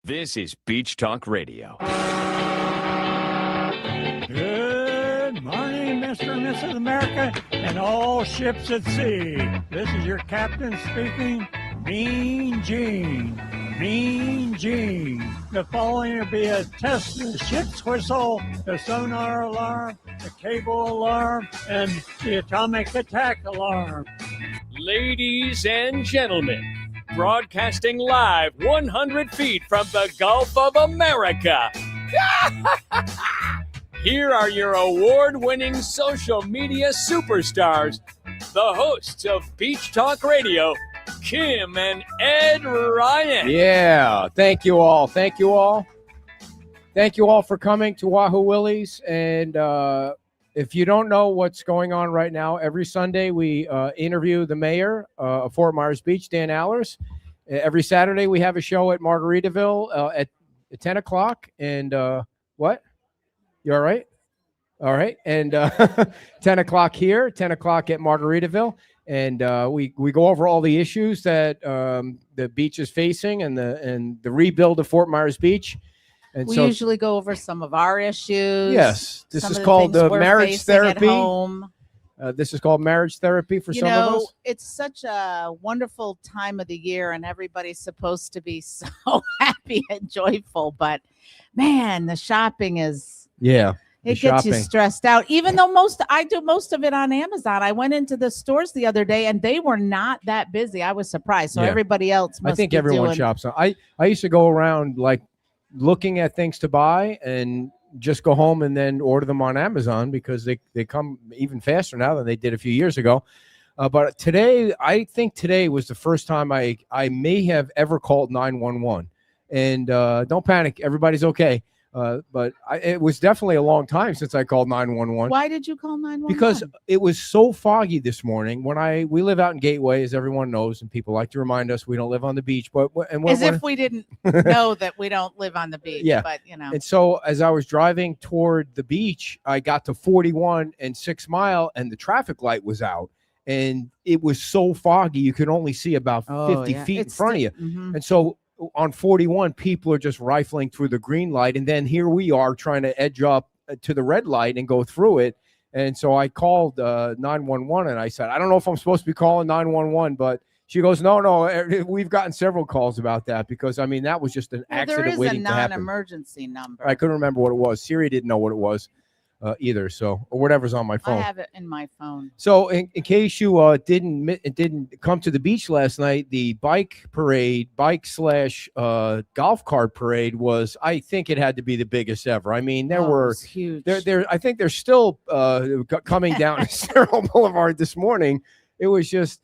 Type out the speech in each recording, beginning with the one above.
This is Beach Talk Radio. Good morning, Mr. and Mrs. America, and all ships at sea. This is your captain speaking, Mean Gene. Mean Gene. The following will be a test of the ship's whistle, the sonar alarm, the cable alarm, and the atomic attack alarm. Ladies and gentlemen, broadcasting live 100 feet from the Gulf of America. Here are your award-winning social media superstars, the hosts of Beach Talk Radio, Kim and Ed Ryan. Yeah, thank you all. Thank you all. Thank you all for coming to Wahoo Willie's. And if you don't know what's going on right now, every Sunday we interview the mayor of Fort Myers Beach, Dan Allers. Every Saturday we have a show at Margaritaville at 10 o'clock. And what? You all right? All right. And 10 o'clock here, 10 o'clock at Margaritaville. And we go over all the issues that the beach is facing and the rebuild of Fort Myers Beach. And we so, usually go over some of our issues. yes, this is called marriage therapy. This is called marriage therapy for some of us. It's such a wonderful time of the year, and everybody's supposed to be so happy and joyful. But man, the shopping is It gets you stressed out. Even though I do most of it on Amazon. I went into the stores the other day and they were not that busy. I was surprised. So everybody else must I think everyone shops. I used to go around like looking at things to buy and just go home and then order them on Amazon because they come even faster now than they did a few years ago. But today, I think today was the first time I may have ever called 911. And don't panic. Everybody's okay. But it was definitely a long time since I called 911. Why did you call 911? Because it was so foggy this morning. We live out in Gateway, as everyone knows, and people like to remind us we don't live on the beach. If we didn't know that we don't live on the beach. Yeah. But, you know. And so as I was driving toward the beach, I got to 41 and 6 Mile, and the traffic light was out. And it was so foggy, you could only see about 50 feet in front of you. Mm-hmm. And so on 41, people are just rifling through the green light. And then here we are trying to edge up to the red light and go through it. And so I called 911 and I said, I don't know if I'm supposed to be calling 911, but she goes, no, we've gotten several calls about that because, I mean, that was just an accident waiting to happen. There is a non-emergency number. I couldn't remember what it was. Siri didn't know what it was either. So, or whatever's on my phone. I have it in my phone. So in case you didn't come to the beach last night, the bike / golf cart parade was, I think it had to be the biggest ever. I mean, It was huge. I think they're still coming down Cerro Boulevard this morning. It was just,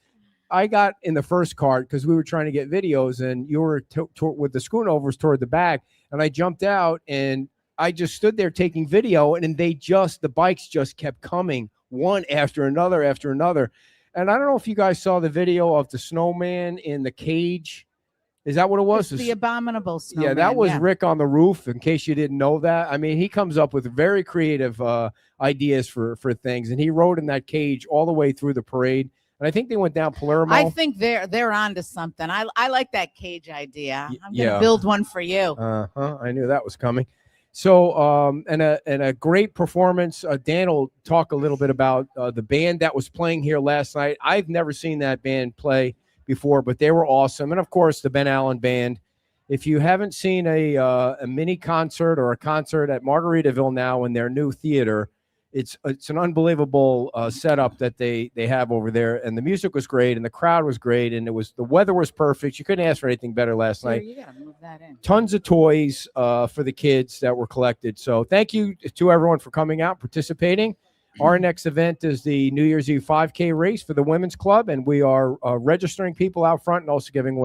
I got in the first cart because we were trying to get videos and you were with the schoonovers toward the back, and I jumped out and I just stood there taking video, and the bikes just kept coming one after another. And I don't know if you guys saw the video of the snowman in the cage. Is that what it was? It's the abominable snowman. Yeah, that was Rick on the roof, in case you didn't know that. I mean, he comes up with very creative ideas for things, and he rode in that cage all the way through the parade. And I think they went down Palermo. I think they're onto something. I like that cage idea. I'm going to build one for you. I knew that was coming. So, and a great performance. Dan will talk a little bit about the band that was playing here last night. I've never seen that band play before, but they were awesome. And of course, the Ben Allen Band. If you haven't seen a mini concert or a concert at Margaritaville now in their new theater, it's an unbelievable setup that they have over there. And the music was great, and the crowd was great, and the weather was perfect. You couldn't ask for anything better last night. You gotta move that in. Tons of toys for the kids that were collected. So thank you to everyone for coming out, participating. Our next event is the New Year's Eve 5K race for the Women's Club, and we are registering people out front and also giving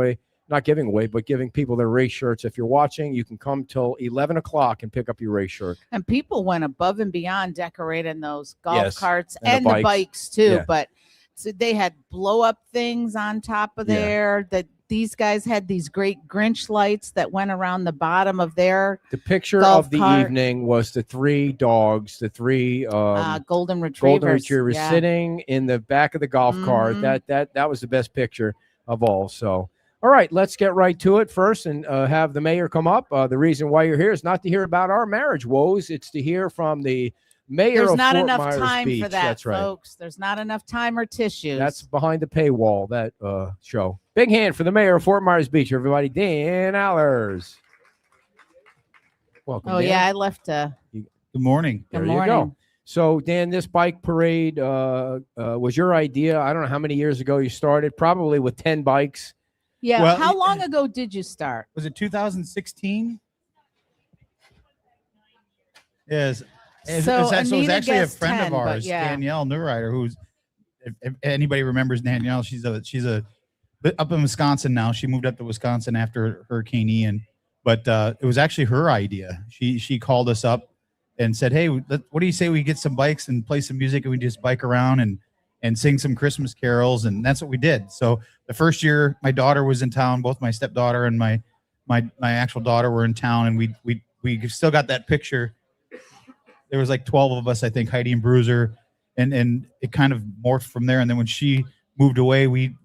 people their race shirts. If you're watching, you can come till 11 o'clock and pick up your race shirt. And people went above and beyond decorating those golf carts and the the bikes too. Yeah. But so they had blow up things on top of there. That these guys had these great Grinch lights that went around the bottom of their The picture golf of the cart. evening was the three dogs, the three golden retrievers, sitting in the back of the golf cart. Mhm. That was the best picture of all. So All right, let's get right to it first and have the mayor come up. The reason why you're here is not to hear about our marriage woes. It's to hear from the mayor There's of not Fort enough Myers time Beach. for that, That's right. folks. There's not enough time or tissues. That's behind the paywall, that show. Big hand for the mayor of Fort Myers Beach, everybody. Dan Allers. Welcome, Dan. yeah, I left. Good morning. Good There morning. you go. So, Dan, this bike parade was your idea. I don't know how many years ago you started, probably with 10 bikes. Yeah. Well, How long ago did you start? Was it 2016? Yes. So it was Anita actually a guessed friend 10, of but ours, yeah. Danielle Newrider, who's, if anybody remembers Danielle, she's a up in Wisconsin now. She moved up to Wisconsin after Hurricane Ian, but it was actually her idea. She called us up and said, "Hey, what do you say we get some bikes and play some music and we just bike around and sing some Christmas carols?" And that's what we did. So the first year, my daughter was in town. Both my stepdaughter and my actual daughter were in town, and we still got that picture. There was like 12 of us, I think, Heidi and Bruiser, and it kind of morphed from there. And then when she moved away, we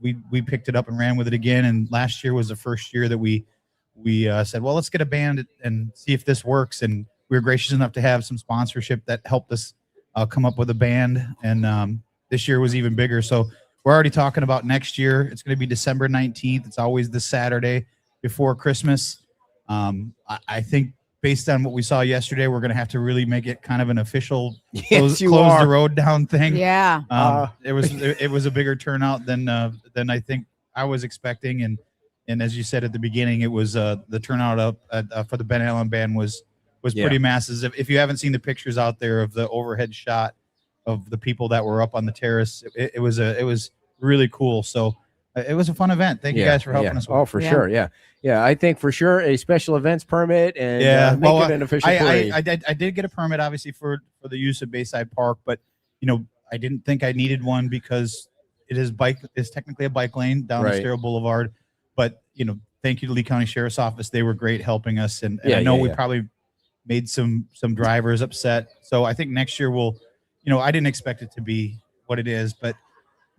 picked it up and ran with it again. And last year was the first year that we said, well, let's get a band and see if this works. And we were gracious enough to have some sponsorship that helped us come up with a band. And this year was even bigger. So we're already talking about next year. It's going to be December 19th. It's always the Saturday before Christmas. I think based on what we saw yesterday, we're going to have to really make it kind of an official close the road down thing. Yeah. It was a bigger turnout than I think I was expecting. And as you said at the beginning, it was the turnout up for the Ben Allen Band was pretty massive. If you haven't seen the pictures out there of the overhead shot of the people that were up on the terrace, it was really cool. So it was a fun event. Thank you guys for helping us. Oh, for sure. Yeah. I think for sure a special events permit and make it an official parade. I did get a permit, obviously, for the use of Bayside Park, but I didn't think I needed one because it's technically a bike lane down Estero Boulevard. But thank you to Lee County Sheriff's Office. They were great helping us, and I know we probably made some drivers upset. So I think next year we'll, I didn't expect it to be what it is, but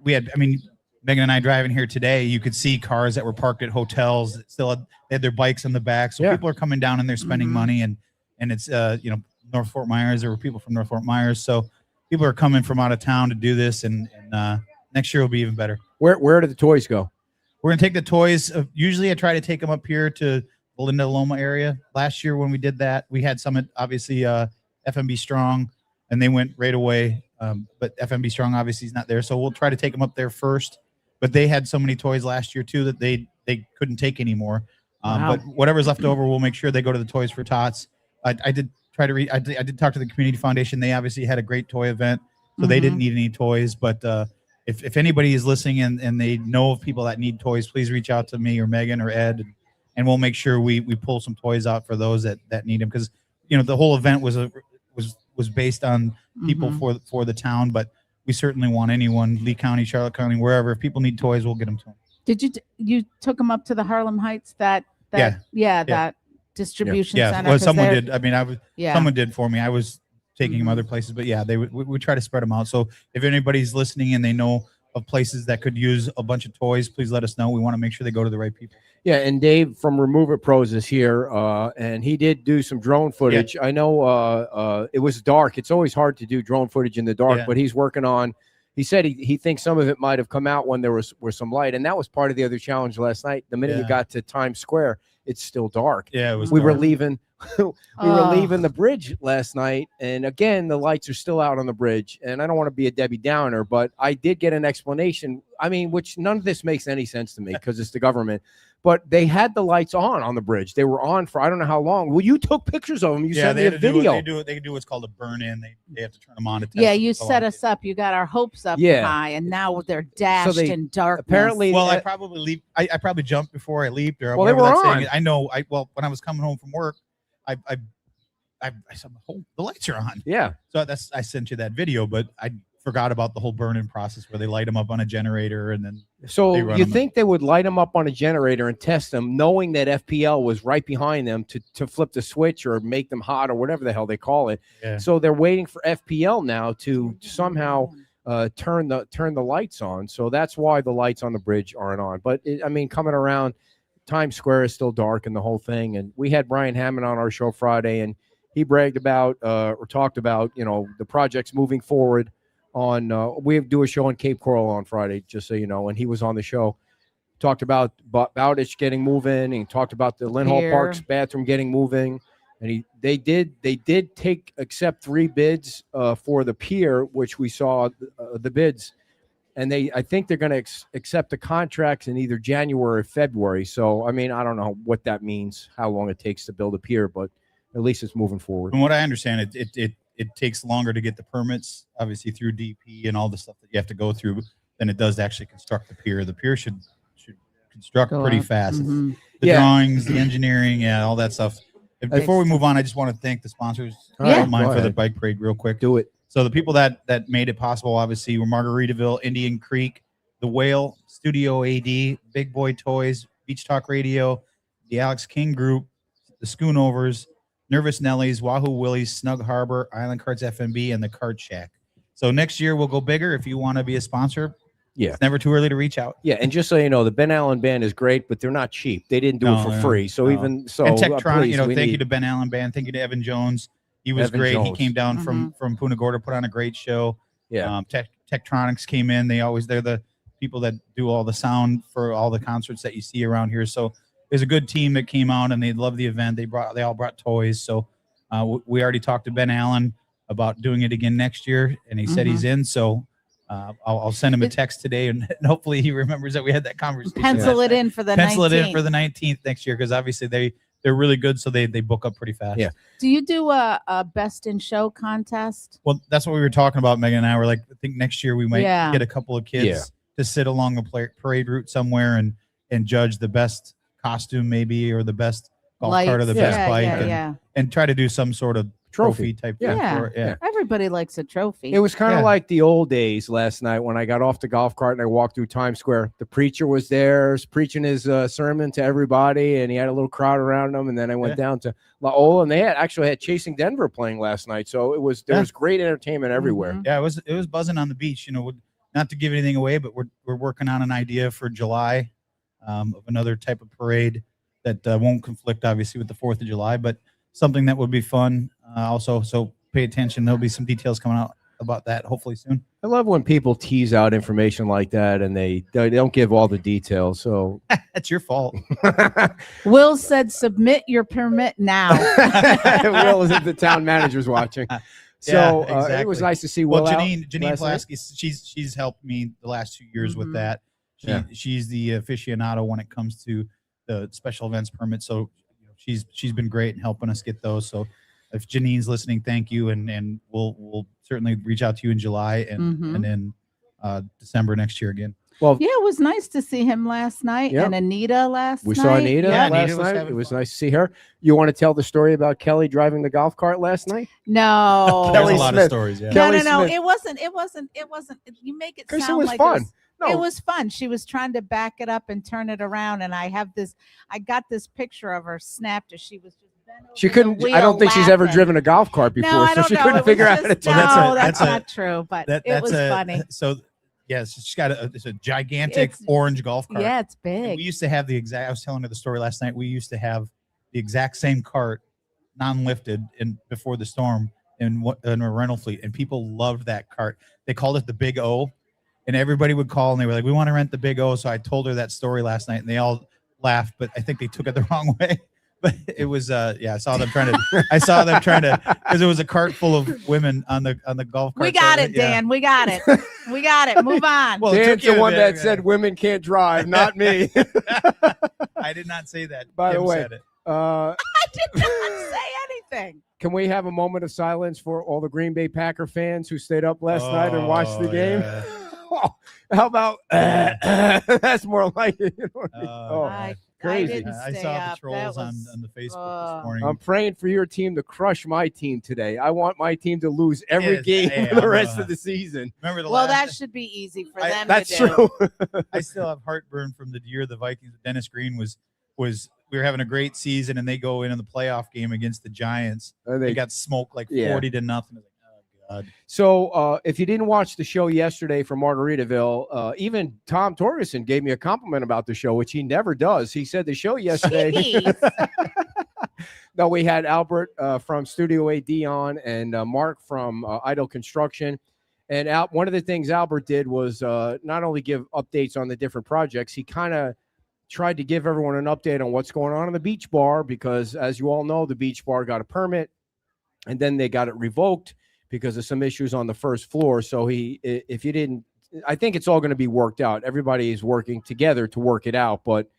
we had, Megan and I driving here today, you could see cars that were parked at hotels that still had their bikes in the back. So people are coming down and they're spending money, and it's North Fort Myers. There were people from North Fort Myers, so people are coming from out of town to do this, and next year will be even better. Where do the toys go? We're gonna take the toys. Usually, I try to take them up here to the Linda Loma area. Last year when we did that, we had some at obviously FMB Strong, and they went right away. But FMB Strong obviously is not there, so we'll try to take them up there first. But they had so many toys last year too that they couldn't take anymore. But whatever's left over, we'll make sure they go to the Toys for Tots. I did try to I did talk to the community foundation. They obviously had a great toy event, so they didn't need any toys. But if anybody is listening and they know of people that need toys, please reach out to me or Megan or Ed, and we'll make sure we pull some toys out for those that need them, because the whole event was based on people for the town, but we certainly want anyone, Lee County, Charlotte County, wherever. If people need toys, we'll get them to them. Did you took them up to the Harlem Heights? That distribution center. Well, someone did. Someone did for me. I was taking them other places, but we try to spread them out. So if anybody's listening and they know of places that could use a bunch of toys, please let us know. We want to make sure they go to the right people. Yeah, and Dave from Remove It Pros is here, and he did do some drone footage. Yeah. I know it was dark. It's always hard to do drone footage in the dark, but he's working on. He said he thinks some of it might have come out when there was some light, and that was part of the other challenge last night. The minute you got to Times Square, it's still dark. Yeah, it was. We were leaving. We were leaving the bridge last night, and again, the lights are still out on the bridge. And I don't want to be a Debbie Downer, but I did get an explanation. Which none of this makes any sense to me because it's the government. But they had the lights on the bridge. They were on for I don't know how long. Well, you took pictures of them. You sent me a video. They can do what's called a burn-in. They have to turn them on to test. Yeah, you set us up. You got our hopes up high, and now they're dashed in darkness. Apparently, I probably I probably jumped before I leaped, or they were on. I know. When I was coming home from work, I said, the lights are on. Yeah. So I sent you that video, but I forgot about the whole burn-in process where they light them up on a generator and then. So you think they would light them up on a generator and test them, knowing that FPL was right behind them to flip the switch or make them hot or whatever the hell they call it. Yeah. So they're waiting for FPL now to somehow turn the lights on. So that's why the lights on the bridge aren't on. But coming around, Times Square is still dark and the whole thing. And we had Brian Hammond on our show Friday, and he bragged about or talked about, the projects moving forward on, we do a show in Cape Coral on Friday, just so you know, and he was on the show. Talked about Bowditch getting moving, and talked about the Lynn Hall Park's bathroom getting moving. And they did accept 3 bids for the pier, which we saw the bids. And I think they're going to accept the contracts in either January or February. So, I don't know what that means, how long it takes to build a pier, but at least it's moving forward. From what I understand, it takes longer to get the permits, obviously through DP and all the stuff that you have to go through, than it does to actually construct the pier. The pier should construct pretty fast. Mm-hmm. The drawings, the engineering, all that stuff. Before we move on, I just want to thank the sponsors. Don't mind for the bike parade real quick. Do it. So the people that made it possible, obviously, were Margaritaville, Indian Creek, The Whale, Studio AD, Big Boy Toys, Beach Talk Radio, the Alex King Group, the Schoonovers, Nervous Nellies, Wahoo Willie's, Snug Harbor, Island Carts FMB, and the Cart Shack. So next year we'll go bigger. If you want to be a sponsor, it's never too early to reach out. Yeah, and just so you know, the Ben Allen Band is great, but they're not cheap. They didn't do it for free. So even so, and Tektronic, thank you to Ben Allen Band. Thank you to Evan Jones. He was great. Jones. He came down from Punta Gorda, put on a great show. Yeah. Tektronics came in. They're the people that do all the sound for all the concerts that you see around here. So there's a good team that came out and they loved the event. They all brought toys. So we already talked to Ben Allen about doing it again next year, and he said he's in. So I'll send him a text today, and hopefully he remembers that we had that conversation. Pencil it in for the 19th next year, because obviously they're really good, so they book up pretty fast. Yeah. Do you do a best in show contest? Well, that's what we were talking about, Megan and I. We're like, I think next year we might get a couple of kids to sit along the parade route somewhere and judge the best costume, maybe, or the best golf cart, or the best bike, and try to do some sort of trophy type thing. Yeah. Everybody likes a trophy. It was kind of like the old days last night when I got off the golf cart and I walked through Times Square. The preacher was there preaching his sermon to everybody, and he had a little crowd around him. And then I went down to La Ola, and they actually had Chasing Denver playing last night. So there was great entertainment everywhere. Yeah, it was buzzing on the beach. Not to give anything away, but we're working on an idea for July of another type of parade that won't conflict, obviously, with the 4th of July, but something that would be fun also. So pay attention. There'll be some details coming out about that hopefully soon. I love when people tease out information like that and they don't give all the details. So that's your fault. Will said, submit your permit now. Will is the town manager's watching. So exactly. It was nice to see Will. Well, Janine Pulaski, she's helped me the last 2 years with that. She's the aficionado when it comes to the special events permit. So she's been great in helping us get those. So if Janine's listening, thank you, and we'll certainly reach out to you in July and then December next year again. Well, it was nice to see him last night, and Anita last night. We saw Anita last night. It was nice to see her. You want to tell the story about Kelly driving the golf cart last night? No, there's a lot of stories. Yeah. No. It wasn't. You make it sound like fun. It was fun. She was trying to back it up and turn it around, and I got this picture of her snapped as she was just bent over. She couldn't. I don't think she's ever driven a golf cart before, no, so she couldn't figure out how to turn. No, that's not true. But it was funny. So, yes, she's got it's a gigantic orange golf cart. Yeah, it's big. And we used to have I was telling her the story last night. We used to have the exact same cart, non-lifted, before the storm in a rental fleet, and people loved that cart. They called it the Big O. And everybody would call and they were like, we want to rent the Big O. So I told her that story last night and they all laughed, but I think they took it the wrong way. But it was, I saw them trying to, because it was a cart full of women on the golf cart. We got it, Dan. We got it. We got it. Move on. Well, Dan's the one that said women can't drive, not me. I did not say that. By the way, I did not say anything. Can we have a moment of silence for all the Green Bay Packer fans who stayed up last night and watched the game? Yeah. How about that's more like it. Crazy. I saw the trolls on the Facebook this morning. I'm praying for your team to crush my team today. I want my team to lose every game for the rest of the season. Remember that should be easy for them. That's to do. true. I still have heartburn from the year the Vikings. Dennis Green was we were having a great season and they go in the playoff game against the Giants. They got smoked like 40-0. God. So if you didn't watch the show yesterday from Margaritaville, even Tom Torgerson gave me a compliment about the show, which he never does. He said the show yesterday. No, we had Albert from Studio AD on and Mark from Idle Construction. And one of the things Albert did was not only give updates on the different projects, he kind of tried to give everyone an update on what's going on in the beach bar, because as you all know, the beach bar got a permit and then they got it revoked because of some issues on the first floor. So if you didn't, I think it's all going to be worked out. Everybody is working together to work it out, but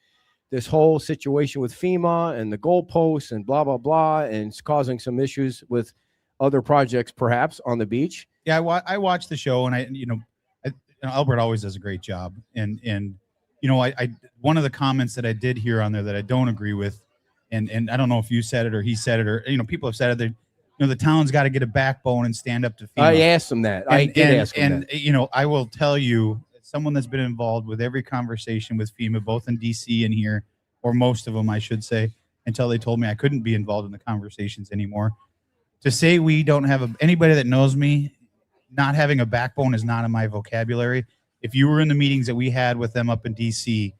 this whole situation with FEMA and the goalposts and blah, blah, blah, and it's causing some issues with other projects perhaps on the beach. Yeah, I watched the show, and Albert always does a great job. And I one of the comments that I did hear on there that I don't agree with, and I don't know if you said it or he said it or people have said it. The town's got to get a backbone and stand up to FEMA. I asked him that. I did ask him that. And I will tell you, someone that's been involved with every conversation with FEMA, both in DC and here, or most of them, I should say, until they told me I couldn't be involved in the conversations anymore. To say we don't have anybody that knows me, not having a backbone is not in my vocabulary. If you were in the meetings that we had with them up in DC,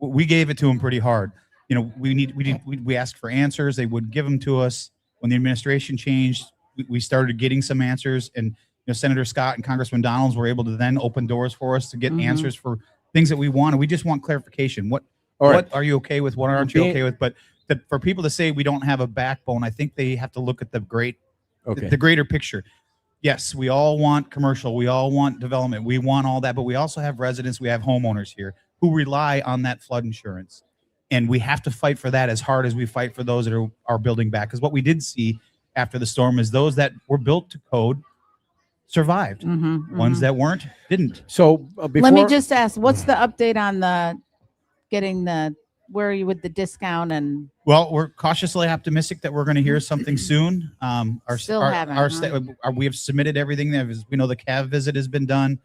we gave it to them pretty hard. We asked for answers. They wouldn't give them to us. When the administration changed, we started getting some answers, and Senator Scott and Congressman Donalds were able to then open doors for us to get answers for things that we wanted. We just want clarification. What are you okay with? What aren't you okay with? But for people to say we don't have a backbone, I think they have to look at the greater picture. Yes, we all want commercial. We all want development. We want all that, but we also have residents. We have homeowners here who rely on that flood insurance. And we have to fight for that as hard as we fight for those that are building back. Because what we did see after the storm is those that were built to code survived. Ones that weren't, didn't. So let me just ask, what's the update on where are you with the discount? And well, we're cautiously optimistic that we're going to hear something soon. We have submitted everything. We know the CAV visit has been done.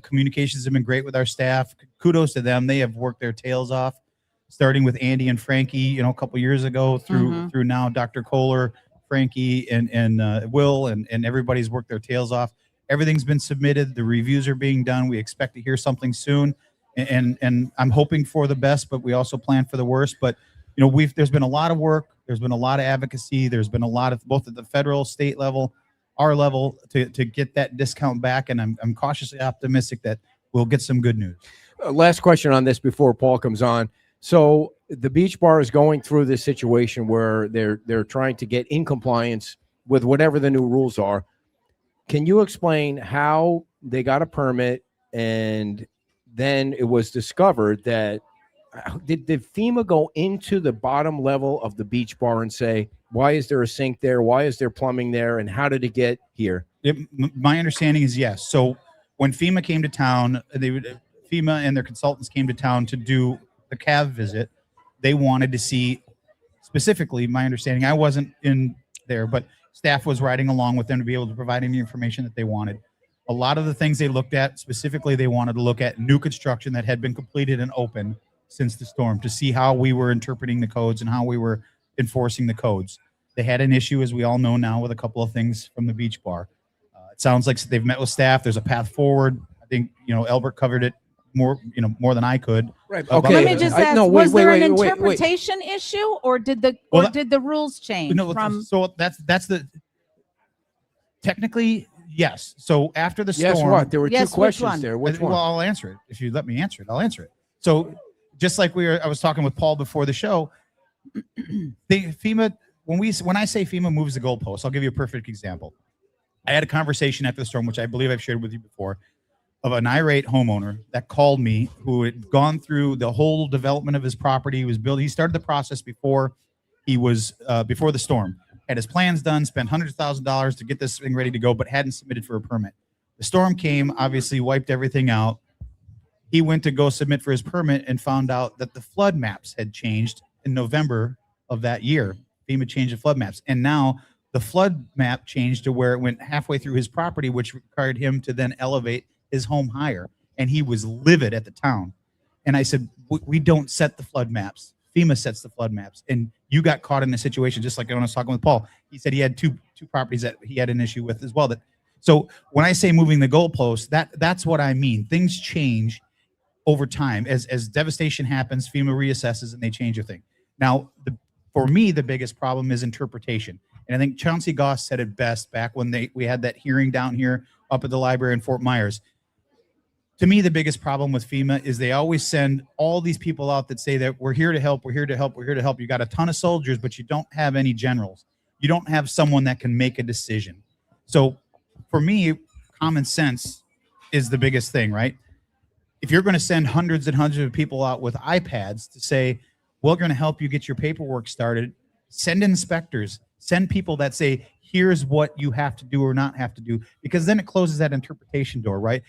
Communications have been great with our staff. Kudos to them. They have worked their tails off, starting with Andy and Frankie, a couple years ago through now Dr. Kohler, Frankie, and Will, and everybody's worked their tails off. Everything's been submitted. The reviews are being done. We expect to hear something soon. And I'm hoping for the best, but we also plan for the worst. But there's been a lot of work. There's been a lot of advocacy. There's been a lot of both at the federal, state level, our level to get that discount back. And I'm cautiously optimistic that we'll get some good news. Last question on this before Paul comes on. So the beach bar is going through this situation where they're trying to get in compliance with whatever the new rules are. Can you explain how they got a permit and then it was discovered that did FEMA go into the bottom level of the beach bar and say, why is there a sink there? Why is there plumbing there? And how did it get here? My understanding is yes. So when FEMA came to town, FEMA and their consultants came to town to do the CAV visit. They wanted to see specifically, my understanding, I wasn't in there, but staff was riding along with them to be able to provide any information that they wanted. A lot of the things they looked at, specifically, they wanted to look at new construction that had been completed and open since the storm to see how we were interpreting the codes and how we were enforcing the codes. They had an issue, as we all know now, with a couple of things from the beach bar. It sounds like they've met with staff. There's a path forward. I think, Albert covered it more than I could. Right. Okay. Let me just ask: was there an interpretation issue, or did the rules change? So that's the technically yes. So after the storm, yes, what? There were two questions there. Which one? Well, I'll answer it if you let me answer it. I'll answer it. So just like I was talking with Paul before the show. FEMA, when I say FEMA moves the goalposts, I'll give you a perfect example. I had a conversation after the storm, which I believe I've shared with you before, of an irate homeowner that called me who had gone through the whole development of his property. He started the process before before the storm. Had his plans done, spent hundreds of thousands of dollars to get this thing ready to go, but hadn't submitted for a permit. The storm came, obviously wiped everything out. He went to go submit for his permit and found out that the flood maps had changed in November of that year. FEMA changed the flood maps. And now the flood map changed to where it went halfway through his property, which required him to then elevate his home higher. And he was livid at the town. And I said, we don't set the flood maps. FEMA sets the flood maps. And you got caught in a situation, just like when I was talking with Paul. He said he had two properties that he had an issue with as well. So when I say moving the goalposts, that's what I mean. Things change over time. As devastation happens, FEMA reassesses and they change a thing. Now, for me, the biggest problem is interpretation. And I think Chauncey Goss said it best back when we had that hearing down here up at the library in Fort Myers. To me, the biggest problem with FEMA is they always send all these people out that say that we're here to help, we're here to help, we're here to help. You got a ton of soldiers, but you don't have any generals. You don't have someone that can make a decision. So for me, common sense is the biggest thing, right? If you're going to send hundreds and hundreds of people out with iPads to say, we're going to help you get your paperwork started, send inspectors, send people that say, here's what you have to do or not have to do, because then it closes that interpretation door, right?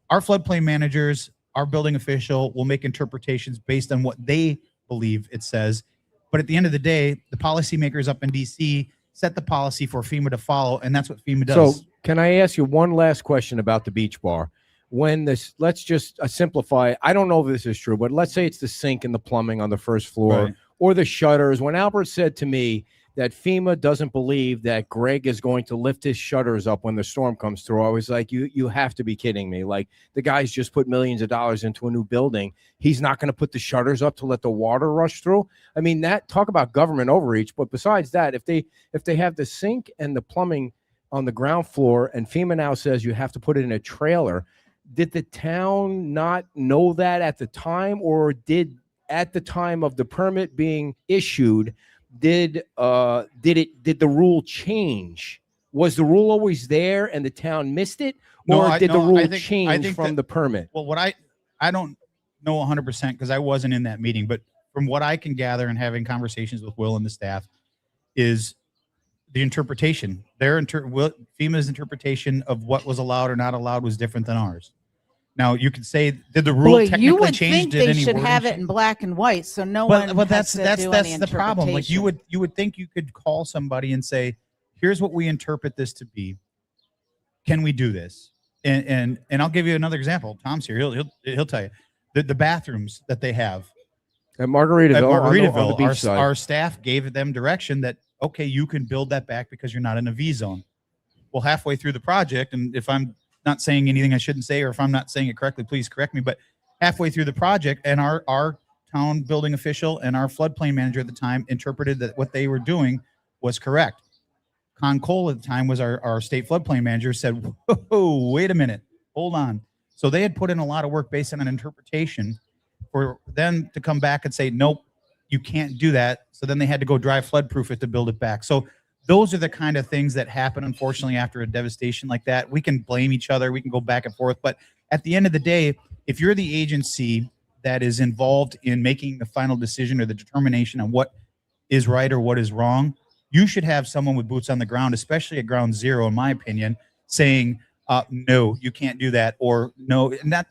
Our floodplain managers, our building official will make interpretations based on what they believe it says. But at the end of the day, the policymakers up in D.C. set the policy for FEMA to follow, and that's what FEMA does. So can I ask you one last question about the beach bar? When this, let's just simplify. I don't know if this is true, but let's say it's the sink and the plumbing on the first floor, right, or the shutters. When Albert said to me that FEMA doesn't believe that Greg is going to lift his shutters up when the storm comes through, I was like, you have to be kidding me. Like, the guy's just put millions of dollars into a new building. He's not going to put the shutters up to let the water rush through. I mean, that, talk about government overreach. But besides that, if they have the sink and the plumbing on the ground floor and FEMA now says you have to put it in a trailer, did the town not know that at the time, or did at the time of the permit being issued, did the rule change? Was the rule always there and the town missed it, or did the rule change from the permit? Well, what I don't know 100% because I wasn't in that meeting, but from what I can gather and having conversations with Will and the staff is the interpretation. FEMA's interpretation of what was allowed or not allowed was different than ours. Now you could say, did the rule technically you would change? Think they should have it in black and white, so no one. But that's the problem. Like you would think you could call somebody and say, "Here's what we interpret this to be. Can we do this?" And I'll give you another example. Tom's here. He'll tell you the bathrooms that they have at Margaritaville. On the beach side. Our staff gave them direction that, okay, you can build that back because you're not in a V zone. Well, halfway through the project, and if I'm not saying anything I shouldn't say, or if I'm not saying it correctly, please correct me, but halfway through the project, and our town building official and our floodplain manager at the time interpreted that what they were doing was correct. Con Cole at the time was our state floodplain manager, said, whoa, wait a minute, hold on. So they had put in a lot of work based on an interpretation for them to come back and say, nope, you can't do that. So then they had to go dry flood proof it to build it back. So those are the kind of things that happen, unfortunately, after a devastation like that. We can blame each other. We can go back and forth. But at the end of the day, if you're the agency that is involved in making the final decision or the determination on what is right or what is wrong, you should have someone with boots on the ground, especially at ground zero, in my opinion, saying, no, you can't do that, or no. And that,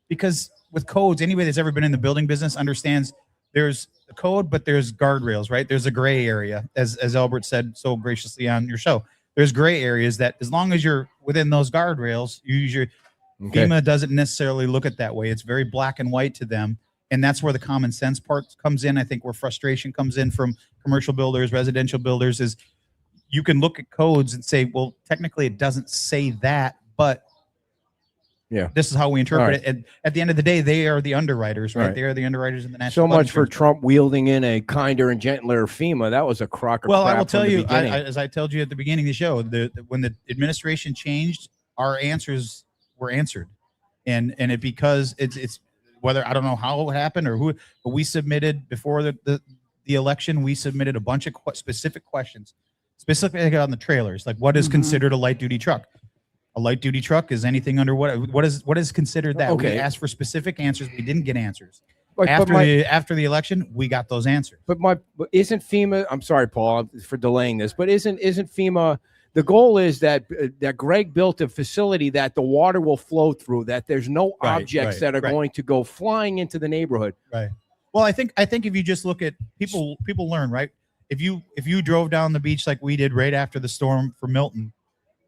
because with codes, anybody that's ever been in the building business understands there's the code, but there's guardrails, right? There's a gray area, as Albert said so graciously on your show. There's gray areas that, as long as you're within those guardrails, you use your FEMA doesn't necessarily look at that way. It's very black and white to them, and that's where the common sense part comes in. I think where frustration comes in from commercial builders, residential builders, is you can look at codes and say, well, technically it doesn't say that, but yeah, this is how we interpret it. And at the end of the day, they are the underwriters, right? They are the underwriters in the national. So much for Trump wielding in a kinder and gentler FEMA. That was a crock of crap. Well, I will tell you, as I told you at the beginning of the show, when the administration changed, our answers were answered, and it because it's whether, I don't know how it happened or who, but we submitted before the election. We submitted a bunch of specific questions, specifically on the trailers, like what is considered a light duty truck. A light duty truck is anything under what is considered that. Okay. We asked for specific answers. We didn't get answers. After the election, we got those answers. But isn't FEMA? I'm sorry, Paul, for delaying this. But isn't FEMA? The goal is that Greg built a facility that the water will flow through. That there's no objects that are going to go flying into the neighborhood. Right. Well, I think if you just look at people learn, right? If you drove down the beach like we did right after the storm for Milton.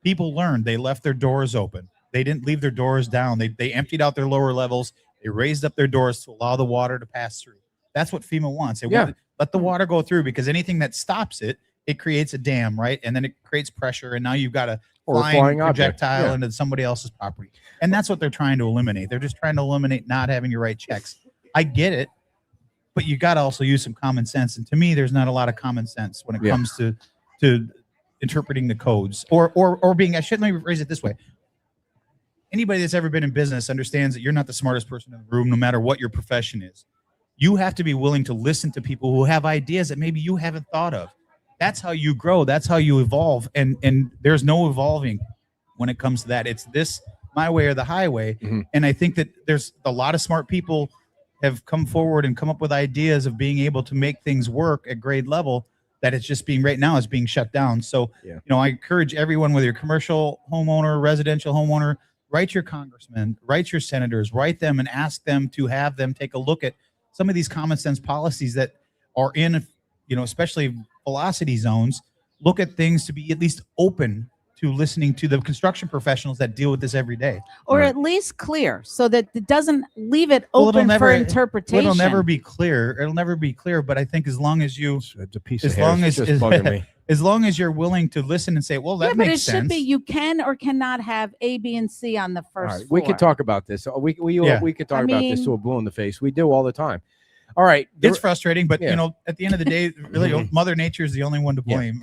People learned. They left their doors open. They didn't leave their doors down. They emptied out their lower levels. They raised up their doors to allow the water to pass through. That's what FEMA wants. Let Let the water go through, because anything that stops it, it creates a dam, right? And then it creates pressure, and now you've got a flying projectile into somebody else's property. And that's what they're trying to eliminate. They're just trying to eliminate not having your right checks. I get it, but you got to also use some common sense. And to me, there's not a lot of common sense when it comes to interpreting the codes or being, I shouldn't phrase it this way. Anybody that's ever been in business understands that you're not the smartest person in the room, no matter what your profession is. You have to be willing to listen to people who have ideas that maybe you haven't thought of. That's how you grow. That's how you evolve. And there's no evolving when it comes to that. It's this, my way or the highway. And I think that there's a lot of smart people have come forward and come up with ideas of being able to make things work at grade level, that it's just being right now is being shut down. So, I encourage everyone, whether you're commercial homeowner, residential homeowner, write your congressman, write your senators, write them and ask them to have them take a look at some of these common sense policies that are in, especially velocity zones. Look at things to be at least open to listening to the construction professionals that deal with this every day. Or at least clear, so that it doesn't leave it open for interpretation. It'll never be clear. It'll never be clear. But I think as long as you, it's a piece of hair. It's just bugging me. As long as you're willing to listen and say, well, that makes sense. But it should be, you can or cannot have A, B, and C on the first floor. We could talk about this. We could talk about this to a blue in the face. We do all the time. All right. It's frustrating, but at the at the end of the day, really, Mother Nature is the only one to blame.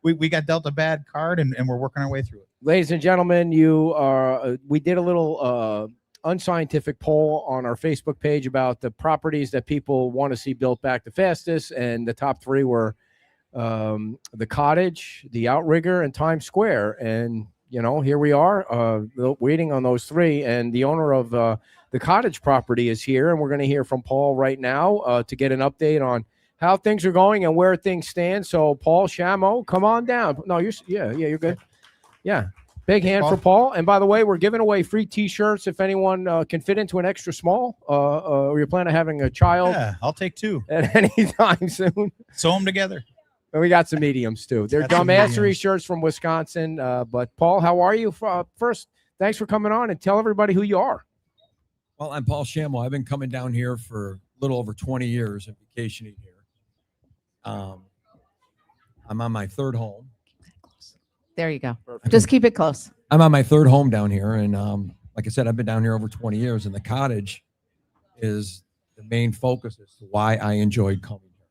We got dealt a bad card, and we're working our way through it. Ladies and gentlemen, we did a little unscientific poll on our Facebook page about the properties that people want to see built back the fastest, and the top three were the Cottage, the Outrigger, and Times Square. And here we are waiting on those three, and the owner of the Cottage property is here, and we're going to hear from Paul right now to get an update on how things are going and where things stand. So Paul Shamo, come on down. No, you're good. Yeah. Big hand for Paul. And by the way, we're giving away free T-shirts if anyone can fit into an extra small, or you're planning on having a child. Yeah, I'll take two at any time soon. Sew them together. And we got some mediums too. They're dumbassery shirts from Wisconsin. But Paul, how are you? First, thanks for coming on, and tell everybody who you are. Well, I'm Paul Shamwell. I've been coming down here for a little over 20 years and vacationing here. I'm on my third home. There you go. Just keep it close. I'm on my third home down here. And like I said, I've been down here over 20 years. And the Cottage is the main focus as to why I enjoyed coming here.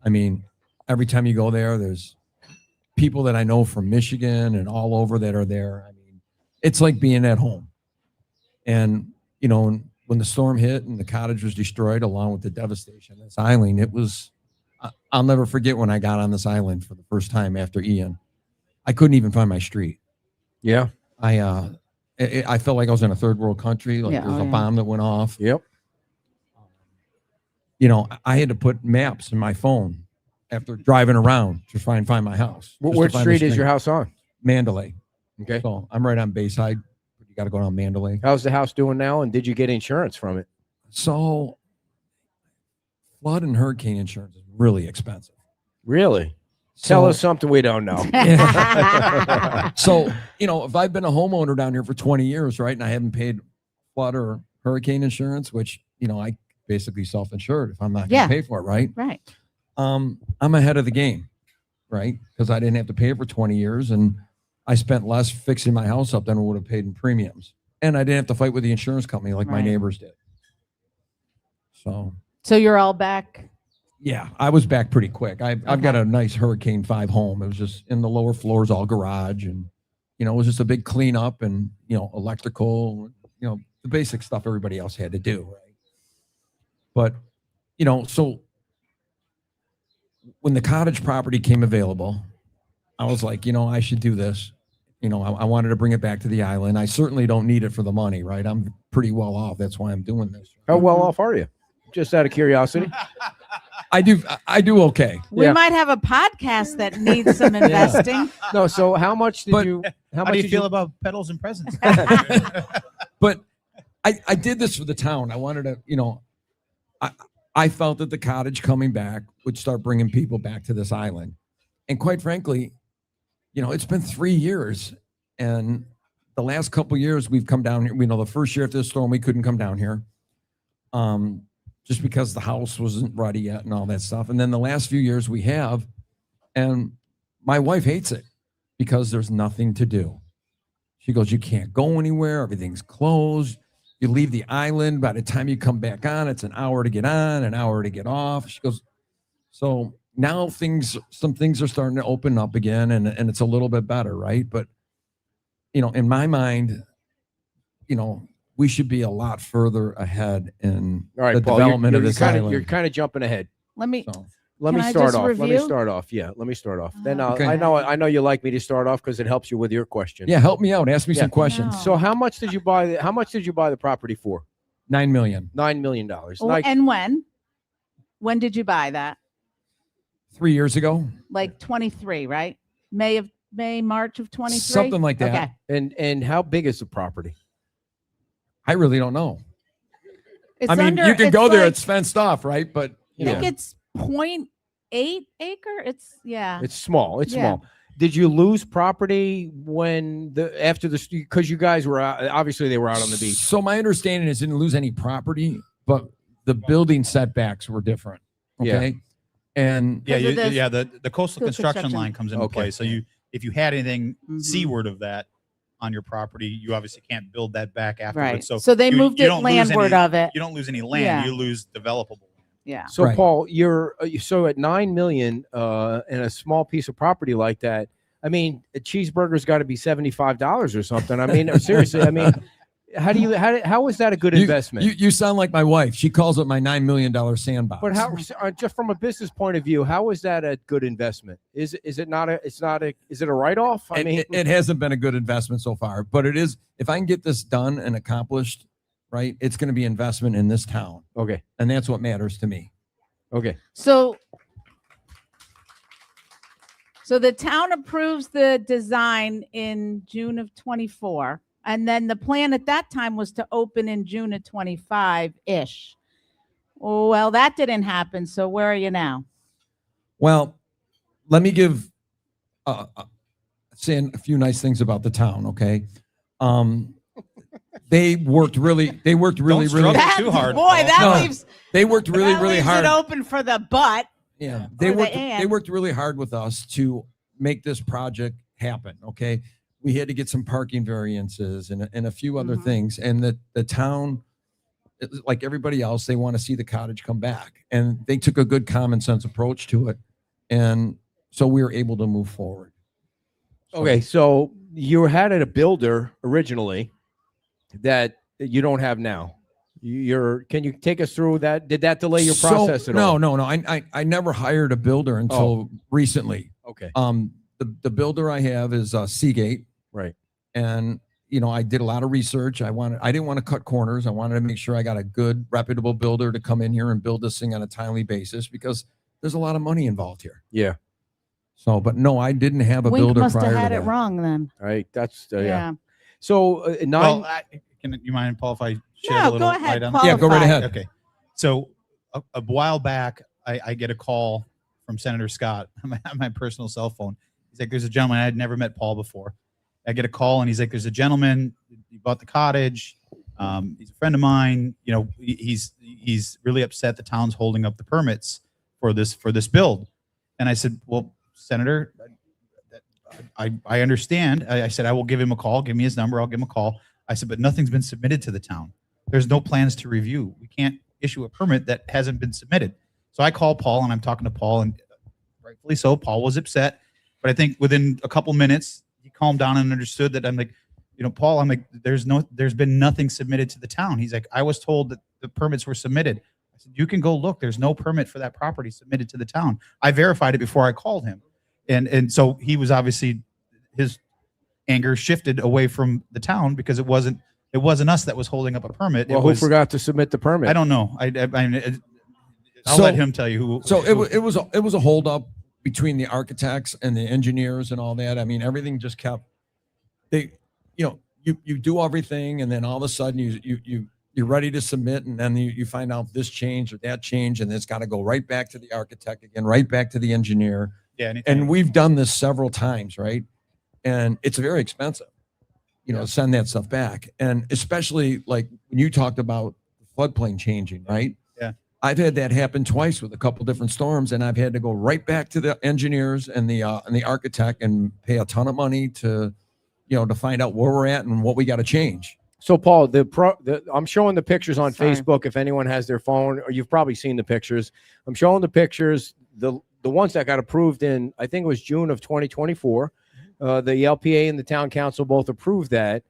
I mean, every time you go there, there's people that I know from Michigan and all over that are there. I mean, it's like being at home. And when the storm hit and the Cottage was destroyed, along with the devastation of this island, it was, I'll never forget when I got on this island for the first time after Ian. I couldn't even find my street. Yeah. I felt like I was in a third world country. Like there was a bomb that went off. Yep. I had to put maps in my phone after driving around to try and find my house. Which street is your house on? Mandalay. Okay. So I'm right on Bayside. You got to go down Mandalay. How's the house doing now? And did you get insurance from it? So flood and hurricane insurance is really expensive. Really? Tell us something we don't know. So, if I've been a homeowner down here for 20 years, right, and I haven't paid flood or hurricane insurance, which, I basically self-insured if I'm not going to pay for it, right? Right. I'm ahead of the game, right? Because I didn't have to pay it for 20 years, and I spent less fixing my house up than I would have paid in premiums. And I didn't have to fight with the insurance company like my neighbors did. So you're all back? Yeah, I was back pretty quick. I've got a nice Hurricane 5 home. It was just in the lower floors, all garage, and it was just a big cleanup and electrical, the basic stuff everybody else had to do, right? But so when the Cottage property came available, I was like, I should do this. I wanted to bring it back to the island. I certainly don't need it for the money, right? I'm pretty well off. That's why I'm doing this. How well off are you? Just out of curiosity. I do okay. We might have a podcast that needs some investing. No, so how much did you? How do you feel about pedals and presents? But I did this for the town. I wanted to, I felt that the Cottage coming back would start bringing people back to this island, and quite frankly, it's been 3 years, and the last couple of years we've come down here. The first year after the storm we couldn't come down here. just because the house wasn't ready yet and all that stuff. And then the last few years we have, and my wife hates it because there's nothing to do. She goes, you can't go anywhere. Everything's closed. You leave the island. By the time you come back on, it's an hour to get on, an hour to get off. She goes, so now some things are starting to open up again, and it's a little bit better, right? But, in my mind, we should be a lot further ahead in All right, the Paul, development of this island. You're kind of jumping ahead. Let me So, Let Can me I start just off. Let me review? start off. Yeah, let me start off. Then Okay. I know you like me to start off because it helps you with your question. yeah, help me out. Ask me Yeah. some questions. No. So how much did you buy the property for? $9 million. $9 million. And when? When did you buy that? 3 years ago, Like 23, right? March of 23? something like that. Okay. and how big is the property? I really don't know. It's I mean, under, you can it's go there; like- it's fenced off, right? But I think it's 0.8 acre. It's It's small. It's Yeah. small. Did you lose property because you guys were out, obviously they were out on the beach? So my understanding is didn't lose any property, but the building setbacks were different. Yeah. Okay, and Yeah, 'Cause of this- the coastal construction line comes into Okay. play. So if you had anything Mhm. seaward of that on your property, you obviously can't build that back afterwards. right. So they you- moved you it don't lose landward any- of it. you don't lose any land, Yeah. you lose developable. Yeah. So Right. Paul, you're so at 9 million in a small piece of property like that. I mean, a cheeseburger's got to be $75 or something. I mean, seriously. I mean, how is that a good investment? You sound like my wife. She calls it my $9 million sandbox. But how, just from a business point of view, how is that a good investment? Is it not a? It's not a. Is it a write off? I mean, it hasn't been a good investment so far, but it is. If I can get this done and accomplished, right, it's going to be investment in this town, okay, and that's what matters to me. okay. So the town approves the design in June of 24. And then the plan at that time was to open in June of 25-ish. Well, that didn't happen. So where are you now? Well, let me give saying a few nice things about the town. Okay, they worked really struggle too hard, Boy, Paul. that No. leaves They worked really that really leaves hard. it open for the butt. Yeah, Or the they and. worked really hard with us to make this project happen. Okay, we had to get some parking variances and a few other Mhm. things, and the town, like everybody else, they want to see the cottage come back, and they took a good common sense approach to it, and so we were able to move forward. Okay, so you had a builder originally that you don't have now. Can you take us through that? Did that delay your process at all? No. I never hired a builder until recently. Okay, The builder I have is Seagate, right. and I did a lot of research. I didn't want to cut corners. I wanted to make sure I got a good, reputable builder to come in here and build this thing on a timely basis because there's a lot of money involved here. Yeah. So, but no, I didn't have a Wink builder must prior have had to it that. wrong then. All right. That's yeah. Yeah. So Well, can you mind, Paul, if I shed No, a little go ahead, light on Paul. that? Yeah, go right Qualify. ahead. Okay. So a while back, I get a call from Senator Scott on my personal cell phone. He's like, there's a gentleman. I had never met Paul before. I get a call and he's like, there's a gentleman. He bought the cottage. He's a friend of mine. He's really upset the town's holding up the permits for this build. And I said, well, Senator, I understand. I said, I will give him a call. Give me his number. I'll give him a call. I said, but nothing's been submitted to the town. There's no plans to review. We can't issue a permit that hasn't been submitted. So I call Paul and I'm talking to Paul, and rightfully so, Paul was upset. But I think within a couple minutes, he calmed down and understood that I'm like, Paul, I'm like, there's been nothing submitted to the town. He's like, I was told that the permits were submitted. I said, you can go look. There's no permit for that property submitted to the town. I verified it before I called him. And so he was obviously, his anger shifted away from the town because it wasn't us that was holding up a permit. Well, who forgot to submit the permit? I don't know. I'll let him tell you who. So it was a holdup between the architects and the engineers and all that. I mean, everything just kept. You do everything, and then all of a sudden you're ready to submit, and then you find out this change or that change, and it's got to go right back to the architect again, right back to the engineer. Yeah, and we've done this several times, right? And it's very expensive, to send that stuff back, and especially like when you talked about the floodplain changing, right? Yeah. I've had that happen twice with a couple different storms, and I've had to go right back to the engineers and the architect and pay a ton of money to, to find out where we're at and what we got to change. So, Paul, I'm showing the pictures on Facebook. If anyone has their phone, or you've probably seen the pictures, I'm showing the pictures. The ones that got approved in, I think it was June of 2024. The LPA and the town council both approved that.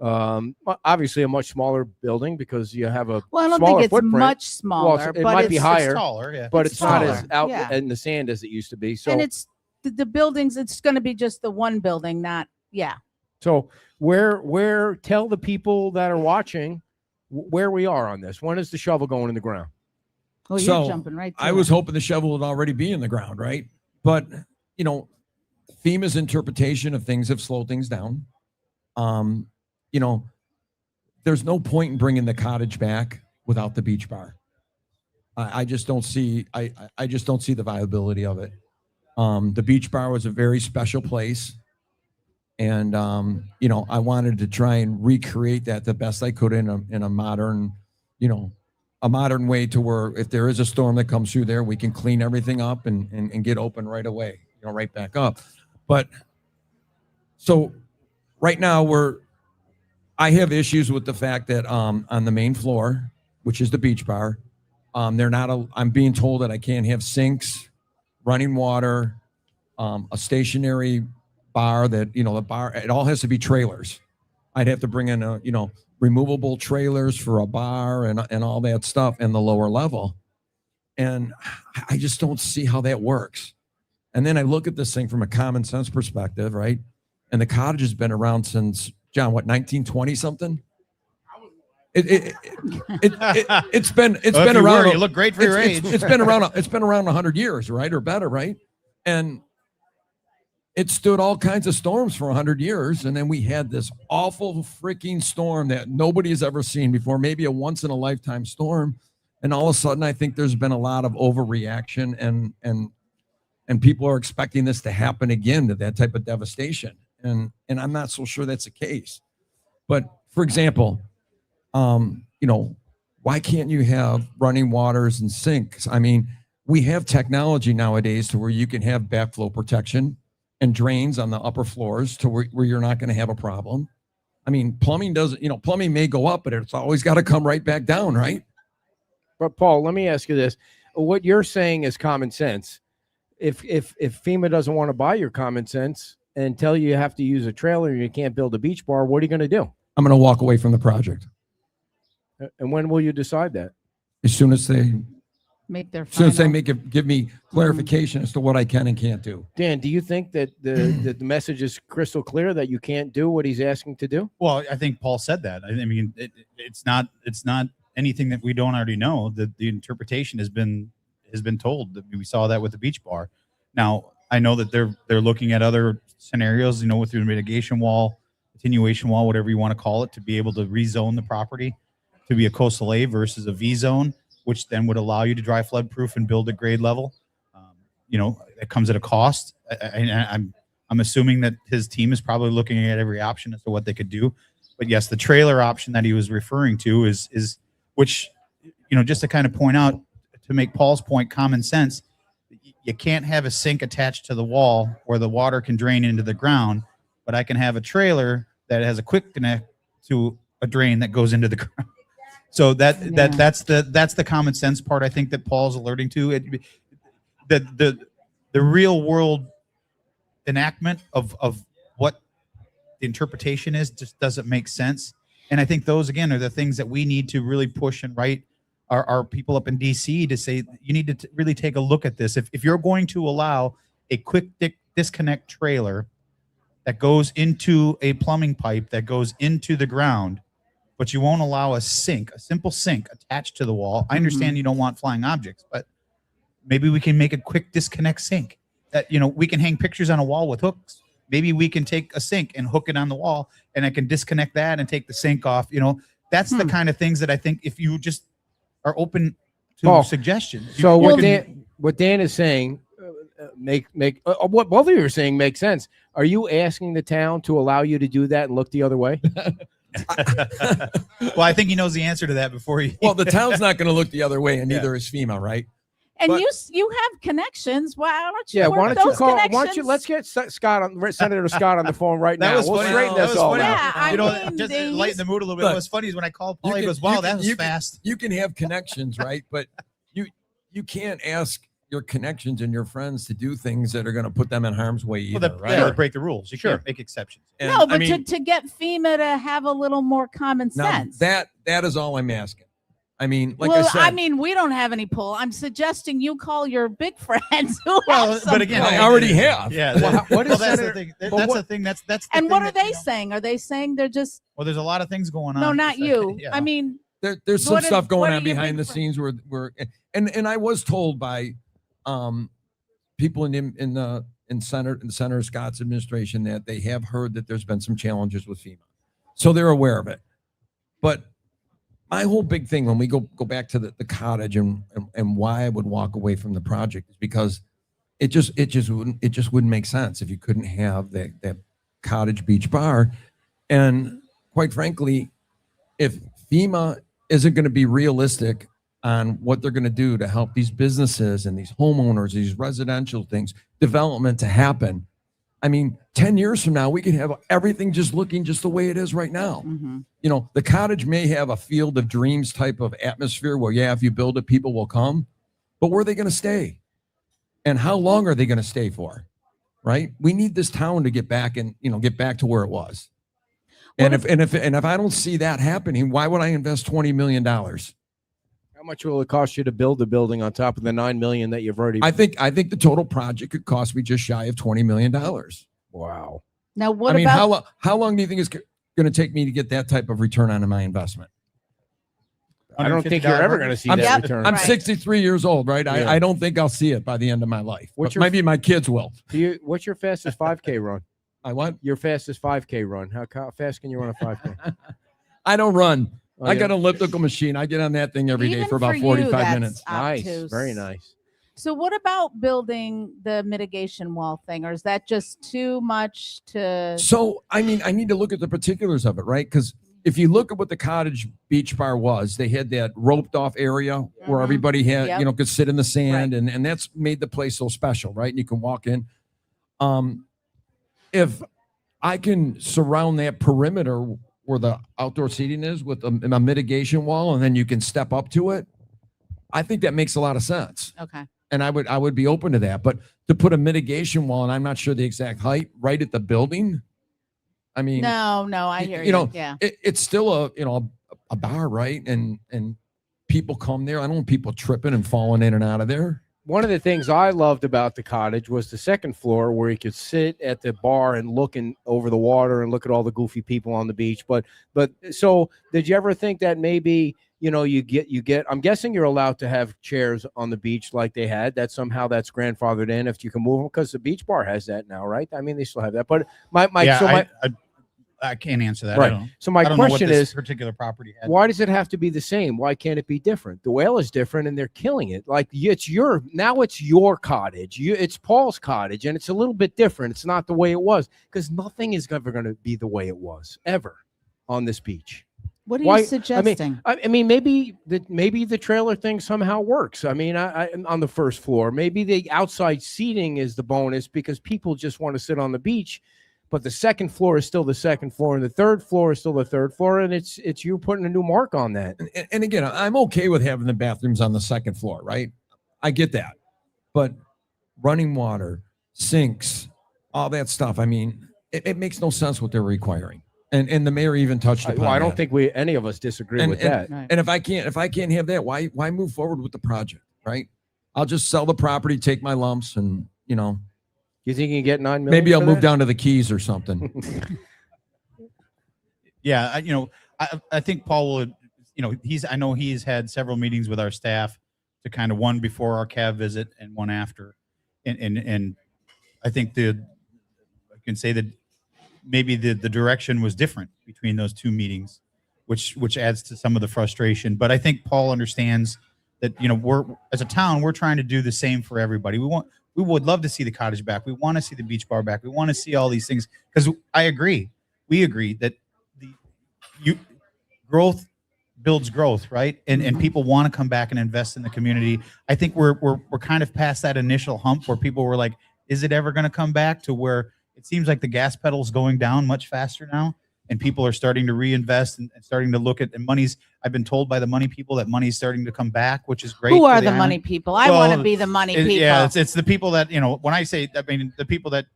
Obviously, a much smaller building because you have a Well, I don't smaller think it's footprint. much smaller. Well, it but might be it's higher, taller, yeah. but it's not as taller, out yeah. in the sand as it used to be. So, And it's the buildings. It's going to be just the one building, not So where tell the people that are watching where we are on this. When is the shovel going in the ground? Oh, you're So, jumping right. To I was hoping the shovel would already be in the ground, right? But FEMA's interpretation of things have slowed things down. There's no point in bringing the cottage back without the beach bar. I just don't see. I just don't see the viability of it. The beach bar was a very special place. And, I wanted to try and recreate that the best I could in a modern, a modern way to where if there is a storm that comes through there, we can clean everything up and get open right away, right back up. But so right now I have issues with the fact that on the main floor, which is the beach bar, I'm being told that I can't have sinks, running water, a stationary bar that the bar, it all has to be trailers. I'd have to bring in removable trailers for a bar and all that stuff in the lower level, and I just don't see how that works. And then I look at this thing from a common sense perspective, right? And the cottage has been around since, John, what, 1920 something? It's been around. You look great for your age. It's been around 100 years, right, or better, right? And it stood all kinds of storms for 100 years, and then we had this awful freaking storm that nobody has ever seen before, maybe a once in a lifetime storm. And all of a sudden, I think there's been a lot of overreaction, and people are expecting this to happen again, to that type of devastation. And I'm not so sure that's the case. But for example, why can't you have running waters and sinks? I mean, we have technology nowadays to where you can have backflow protection and drains on the upper floors to where you're not going to have a problem. I mean, plumbing may go up, but it's always got to come right back down, right? But Paul, let me ask you this. What you're saying is common sense. If FEMA doesn't want to buy your common sense and tell you have to use a trailer and you can't build a beach bar, what are you going to do? I'm going to walk away from the project. And when will you decide that? As soon as they make their give me clarification as to what I can and can't do. Dan, do you think that the message is crystal clear that you can't do what he's asking to do? Well, I think Paul said that. I mean, it's not anything that we don't already know. That the interpretation has been told. That we saw that with the beach bar. Now, I know that they're looking at other scenarios, with the mitigation wall, attenuation wall, whatever you want to call it, to be able to rezone the property to be a coastal A versus a V zone, which then would allow you to dry flood proof and build at grade level. It comes at a cost. I'm assuming that his team is probably looking at every option as to what they could do. But yes, the trailer option that he was referring to is which, just to kind of point out, to make Paul's point, common sense, you can't have a sink attached to the wall where the water can drain into the ground, but I can have a trailer that has a quick connect to a drain that goes into the ground. So that's the common sense part, I think, that Paul's alerting to. The real world enactment of what the interpretation is just doesn't make sense. And I think those, again, are the things that we need to really push and write our people up in DC to say, you need to really take a look at this. If you're going to allow a quick disconnect trailer that goes into a plumbing pipe that goes into the ground, but you won't allow a simple sink attached to the wall. I understand you don't want flying objects, but maybe we can make a quick disconnect sink that, we can hang pictures on a wall with hooks. Maybe we can take a sink and hook it on the wall, and I can disconnect that and take the sink off. That's the kind of things that I think, if you just are open to suggestions. So what Dan is saying what both of you are saying makes sense. Are you asking the town to allow you to do that and look the other way? Well, I think he knows the answer to that before he. Well, the town's not going to look the other way, and neither is FEMA, right? And But- you have connections. Why don't you? Yeah, work why don't you those call? Why connections? don't you? Let's get Scott on Senator Scott on the phone right That now. was We'll funny. straighten That this was all funny. out. Yeah, I You know, mean, just they lighten the mood a little bit. Look, What's funny is when I call Paul, you he can- goes, "Wow, you that can- was you can- fast." You can have connections, right? But you can't ask your connections and your friends to do things that are going to put them in harm's way either, right? Yeah, they break the rules. You can't make exceptions. And, no, but I mean, to get FEMA to have a little more common now sense. that is all I'm asking. I mean, like well, I said, we don't have any pull. I'm suggesting you call your big friends who Well, have some but again, pull. I already have. Yeah. Well, what is that's Senator- the thing. but That's what- the thing. That's the and thing what are that, they saying? Are they saying they're just Well, there's a lot of things going on. no, not you? Yeah. I mean, There's some What stuff what going are on your behind big the scenes where and I was told by people in Senator Scott's administration that they have heard that there's been some challenges with FEMA, so they're aware of it. But my whole big thing when we go back to the cottage and why I would walk away from the project is because it just wouldn't make sense if you couldn't have that cottage beach bar. And quite frankly, if FEMA isn't going to be realistic on what they're going to do to help these businesses and these homeowners, these residential things, development to happen, I mean, 10 years from now, we could have everything just looking just the way it is right now. mhm. You know, the cottage may have a field of dreams type of atmosphere where, yeah, if you build it, people will come, but where are they going to stay? And how long are they going to stay for? Right? We need this town to get back to where it was. And if I don't see that happening, why would I invest $20 million? How much will it cost you to build the building on top of the $9 million that you've already? I think the total project could cost me just shy of $20 million. Wow. Now what I mean, about how long do you think it's going to take me to get that type of return on my investment? I don't think you're ever going to see I'm, that Yep. return. I'm Right. 63 years old, right? Yeah. I don't think I'll see it by the end of my life. What's But maybe my kids will. What's your fastest 5K run? I want. Your fastest 5K run. How fast can you run a 5K? I don't run. Oh, I yeah. got an elliptical machine. I get on that thing every day Even for about you, 45 that's minutes. Nice. obtuse. Very nice. So what about building the mitigation wall thing, or is that just too much to? So, I mean, I need to look at the particulars of it, right? Because if you look at what the cottage beach bar was, they had that roped off area where Mhm. everybody had, Yep. could sit in the sand, and that's made the place so special, right? And you can walk in. If I can surround that perimeter where the outdoor seating is with a mitigation wall, and then you can step up to it, I think that makes a lot of sense. Okay. And I would be open to that. But to put a mitigation wall, and I'm not sure the exact height, right at the building, I mean, No, I hear you. you know, Yeah. it's still a bar, right? And people come there. I don't want people tripping and falling in and out of there. One of the things I loved about the cottage was the second floor where you could sit at the bar and looking over the water and look at all the goofy people on the beach. But so did you ever think that maybe, you get, I'm guessing you're allowed to have chairs on the beach like they had, that somehow that's grandfathered in if you can move them, because the beach bar has that now, right? I mean, they still have that, but I can't answer that. Right. I don't, so my I don't know what question this is, particular property had. why does it have to be the same? Why can't it be different? The whale is different and they're killing it. Like it's your cottage. It's Paul's cottage, and it's a little bit different. It's not the way it was, because nothing is ever going to be the way it was ever on this beach. What are Why- you suggesting? I mean, maybe the trailer thing somehow works. I mean, I on the first floor, maybe the outside seating is the bonus because people just want to sit on the beach. But the second floor is still the second floor, and the third floor is still the third floor, and it's you putting a new mark on that. And again, I'm okay with having the bathrooms on the second floor, right? I get that. But running water, sinks, all that stuff, I mean, it makes no sense what they're requiring. And the mayor even touched upon Well, I don't that. think any of us disagree with that. Right. And if I can't have that, why move forward with the project, right? I'll just sell the property, take my lumps, and You think you can get $9 million? maybe I'll for move that? down to the Keys or something. Yeah, I think Paul will. I know he's had several meetings with our staff to kind of one before our CAV visit and one after, and I think I can say that maybe the direction was different between those two meetings, which adds to some of the frustration. But I think Paul understands that we're as a town we're trying to do the same for everybody. We would love to see the cottage back. We want to see the beach bar back. We want to see all these things because we agree that growth builds growth, right? And people want to come back and invest in the community. I think we're kind of past that initial hump where people were like, is it ever going to come back, to where it seems like the gas pedal's going down much faster now, and people are starting to reinvest and starting to look at, and money's, I've been told by the money people that money's starting to come back, which is great. Who are the money people? I want to be the money people. Yeah, it's the people that, when I say, I mean, the people that,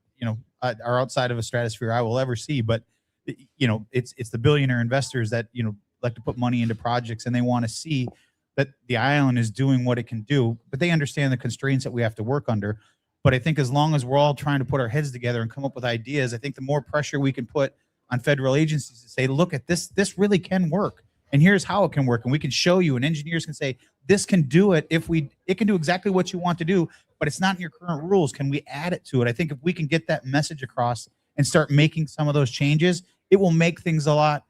are outside of a stratosphere I will ever see, but it's the billionaire investors that, like to put money into projects, and they want to see that the island is doing what it can do, but they understand the constraints that we have to work under. But I think as long as we're all trying to put our heads together and come up with ideas, I think the more pressure we can put on federal agencies to say, look at this really can work, and here's how it can work, and we can show you, and engineers can say, this can do it, it can do exactly what you want to do, but it's not in your current rules. Can we add it to it? I think if we can get that message across and start making some of those changes, it will make things a lot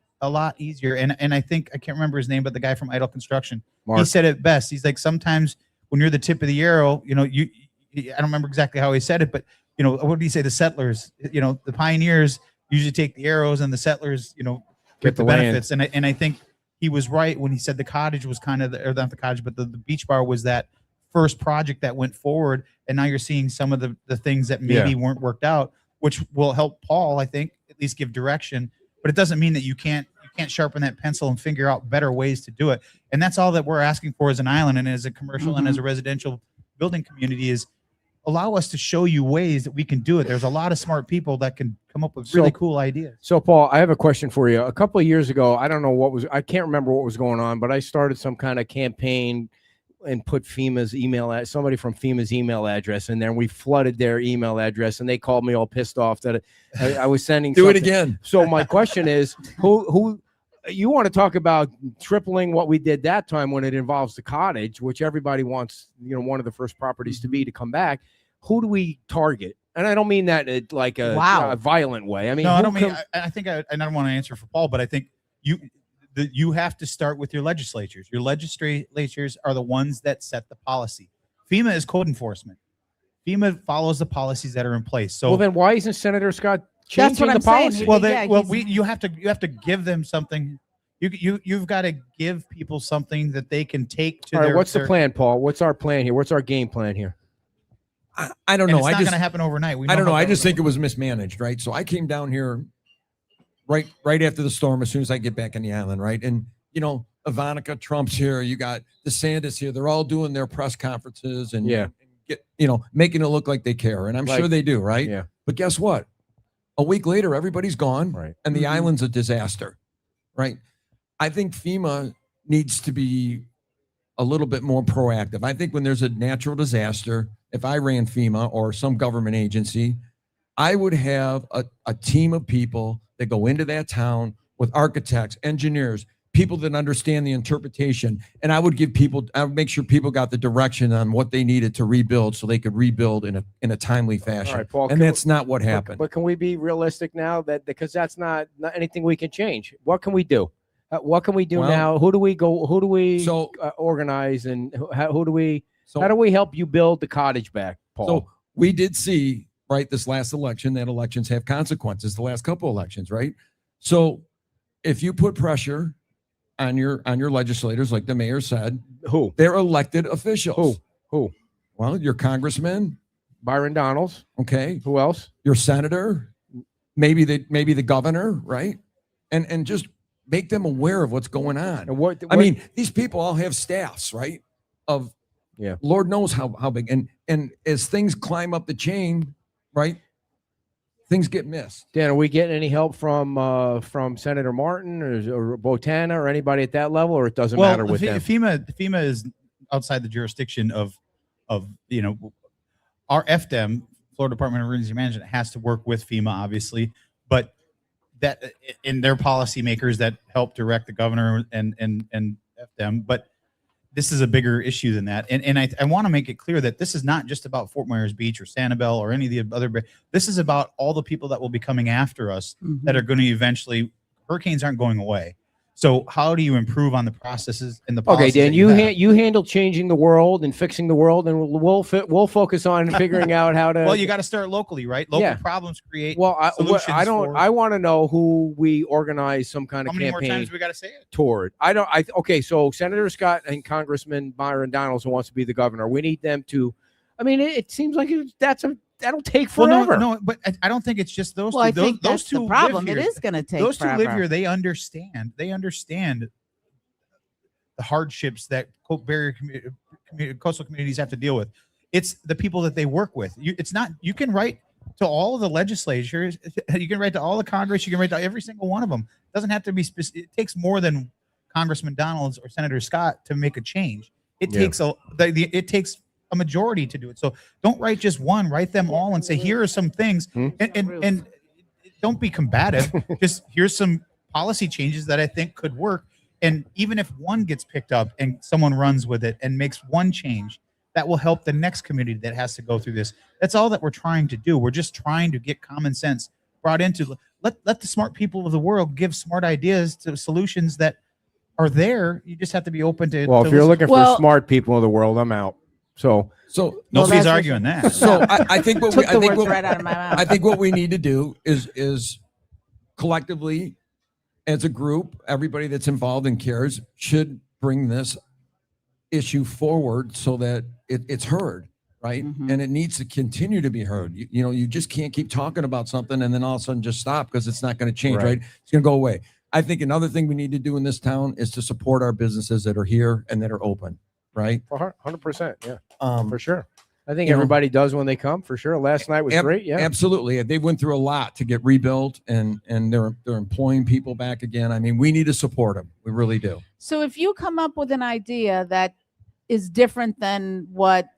easier. And I think, I can't remember his name, but the guy from Idle Construction, Mark, he said it best. He's like, sometimes when you're the tip of the arrow, I don't remember exactly how he said it, but what did he say? The settlers, the pioneers usually take the arrows, and the settlers, get the benefits. And I think he was right when he said the cottage was kind of or not the cottage, but the beach bar was that first project that went forward. And now you're seeing some of the things that maybe weren't worked out, which will help Paul, I think, at least give direction. But it doesn't mean that you can't sharpen that pencil and figure out better ways to do it. And that's all that we're asking for as an island, and as a commercial and as a residential building community, is allow us to show you ways that we can do it. There's a lot of smart people that can come up with really cool ideas. So Paul, I have a question for you. A couple of years ago, I don't know I can't remember what was going on, but I started some kind of campaign and put somebody from FEMA's email address in there, and we flooded their email address, and they called me all pissed off that I was sending. Do it again. So my question is, who you want to talk about tripling what we did that time when it involves the cottage, which everybody wants, one of the first properties to come back. Who do we target? And I don't mean that in like a violent way. I mean, no, I don't mean. I think I don't want to answer for Paul, but I think you have to start with your legislatures. Your legislatures are the ones that set the policy. FEMA is code enforcement. FEMA follows the policies that are in place. So, well, then why isn't Senator Scott changing the policy? You have to give them something. You've got to give people something that they can take to. All right, what's the plan, Paul? What's our plan here? What's our game plan here? I don't know. It's not going to happen overnight. I don't know. I just think it was mismanaged, right? So I came down here right after the storm, as soon as I get back on the island, right? And, Ivanka Trump's here. You got DeSantis here. They're all doing their press conferences and, making it look like they care. And I'm sure they do, right? Yeah. But guess what? A week later, everybody's gone, right? And the island's a disaster, right? I think FEMA needs to be a little bit more proactive. I think when there's a natural disaster, if I ran FEMA or some government agency, I would have a team of people that go into that town with architects, engineers, people that understand the interpretation. And I would make sure people got the direction on what they needed to rebuild so they could rebuild in a timely fashion. All right, Paul, and that's not what happened. But can we be realistic now because that's not anything we can change? What can we do? What can we do now? Who do we organize, and how do we help you build the cottage back, Paul? So we did see, right, this last election, that elections have consequences, the last couple elections, right? So if you put pressure on your legislators, like the mayor said, they're elected officials. Who? Well, your congressman, Byron Donalds. Okay. Who else? Your senator, maybe the governor, right? And just make them aware of what's going on. And I mean, these people all have staffs, right? Lord knows how big. And as things climb up the chain, right, things get missed. Dan, are we getting any help from Senator Martin or Botana or anybody at that level, or it doesn't matter with them? FEMA is outside the jurisdiction of our FDEM, Florida Department of Emergency Management, has to work with FEMA, obviously, but that in their policymakers that help direct the governor and FDEM, but this is a bigger issue than that. And I want to make it clear that this is not just about Fort Myers Beach or Sanibel or any of the other. This is about all the people that will be coming after us that are going to eventually, hurricanes aren't going away. So how do you improve on the processes and the Okay, policies? Dan, that you have? you handle changing the world and fixing the world, and we'll focus on figuring out how to. Well, you got to start locally, right? Local problems create solutions. I want to know who we organize some kind of how many campaign. more times we got to say it? Toward. Okay, so Senator Scott and Congressman Byron Donalds, who wants to be the governor, we need them to. I mean, it seems like that'll take forever. Well, no, but I don't think it's just those. Well, two. I think those that's two the problem. live It here. is going to take those forever. two live here. They understand the hardships that coastal communities have to deal with. It's the people that they work with. You can write to all of the legislatures. You can write to all the Congress. You can write to every single one of them. It doesn't have to be specific. It takes more than Congressman Donalds or Senator Scott to make a change. It takes it takes a majority to do it. So don't write just one. Write them all and say, here are some things. And don't be combative. Just here's some policy changes that I think could work. And even if one gets picked up and someone runs with it and makes one change, that will help the next community that has to go through this. That's all that we're trying to do. We're just trying to get common sense brought into. Let the smart people of the world give smart ideas to solutions that are there. You just have to be open to. Well, if you're looking for smart people in the world, I'm out. So nobody's arguing that. So I think what we, right out of my mouth. I think what we need to do is collectively, as a group, everybody that's involved and cares should bring this issue forward so that it's heard, right? Mm-hmm. And it needs to continue to be heard. You just can't keep talking about something and then all of a sudden just stop because it's not going to change, right? It's going to go away. I think another thing we need to do in this town is to support our businesses that are here and that are open, right? 100%, yeah, for sure. I think You know, everybody does when they come, for sure. Last night was great, yeah. Absolutely. They went through a lot to get rebuilt and they're employing people back again. I mean, we need to support them. We really do. So if you come up with an idea that is different than what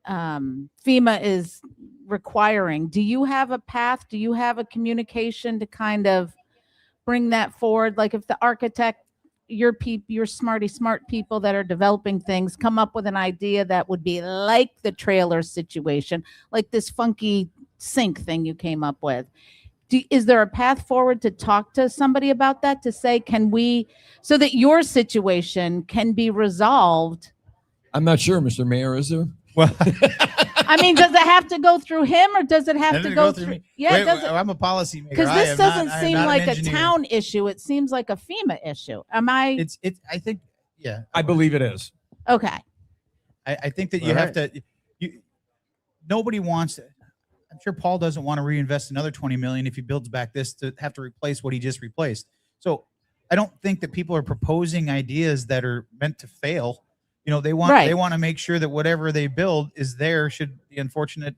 FEMA is requiring, do you have a path? Do you have a communication to kind of bring that forward? Like if the architect, your smart people that are developing things come up with an idea that would be like the trailer situation, like this funky sink thing you came up with. Is there a path forward to talk to somebody about that, to say, can we, so that your situation can be resolved? I'm not sure, Mr. Mayor, is there? Well, I mean, does it have to go through him or does it have to go through me? Yeah, Wait, it doesn't. I'm a policymaker. Because this doesn't seem like a engineer. town issue. It seems like a FEMA issue. Am I? I think, yeah. I believe it is. Okay. I think that you have to. Nobody wants. I'm sure Paul doesn't want to reinvest another $20 million if he builds back this to have to replace what he just replaced. So I don't think that people are proposing ideas that are meant to fail. They want to make sure that whatever they build is there should the unfortunate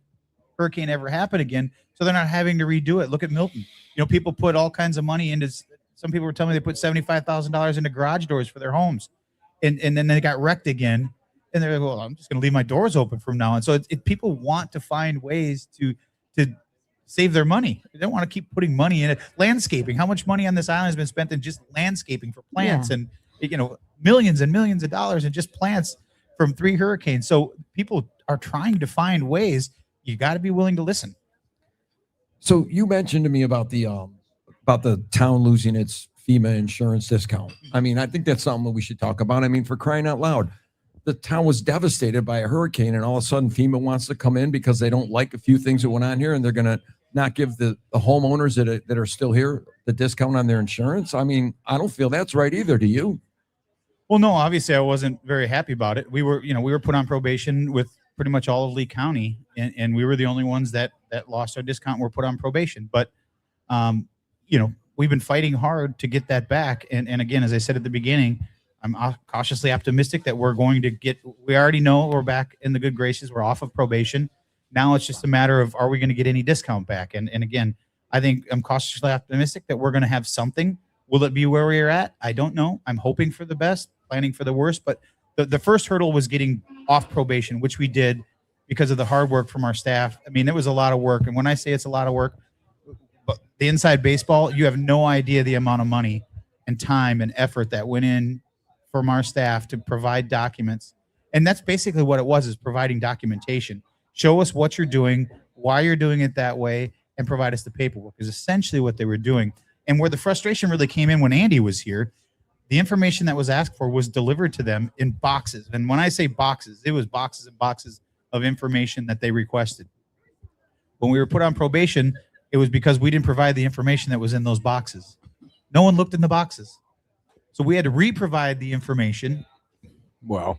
hurricane ever happen again, so they're not having to redo it. Look at Milton. People put all kinds of money into. Some people were telling me they put $75,000 into garage doors for their homes, and then they got wrecked again. And they're like, well, I'm just going to leave my doors open from now on. So people want to find ways to save their money. They don't want to keep putting money in it. Landscaping. How much money on this island has been spent in just landscaping for plants and millions and millions of dollars in just plants from 3 hurricanes. So people are trying to find ways. You got to be willing to listen. So you mentioned to me about the town losing its FEMA insurance discount. I mean, I think that's something that we should talk about. I mean, for crying out loud, the town was devastated by a hurricane, and all of a sudden FEMA wants to come in because they don't like a few things that went on here, and they're going to not give the homeowners that are still here the discount on their insurance. I mean, I don't feel that's right either. Do you? Well, no, obviously I wasn't very happy about it. We were put on probation with pretty much all of Lee County, and we were the only ones that lost our discount and were put on probation. But, we've been fighting hard to get that back. And again, as I said at the beginning, I'm cautiously optimistic that we're going to we already know we're back in the good graces. We're off of probation. Now it's just a matter of, are we going to get any discount back? And again, I think I'm cautiously optimistic that we're going to have something. Will it be where we are at? I don't know. I'm hoping for the best, planning for the worst. But the first hurdle was getting off probation, which we did because of the hard work from our staff. I mean, it was a lot of work. And when I say it's a lot of work, but the inside baseball, you have no idea the amount of money and time and effort that went in from our staff to provide documents. And that's basically what it was, is providing documentation. Show us what you're doing, why you're doing it that way, and provide us the paperwork is essentially what they were doing. And where the frustration really came in when Andy was here, the information that was asked for was delivered to them in boxes. And when I say boxes, it was boxes and boxes of information that they requested. When we were put on probation, it was because we didn't provide the information that was in those boxes. No one looked in the boxes. So we had to re-provide the information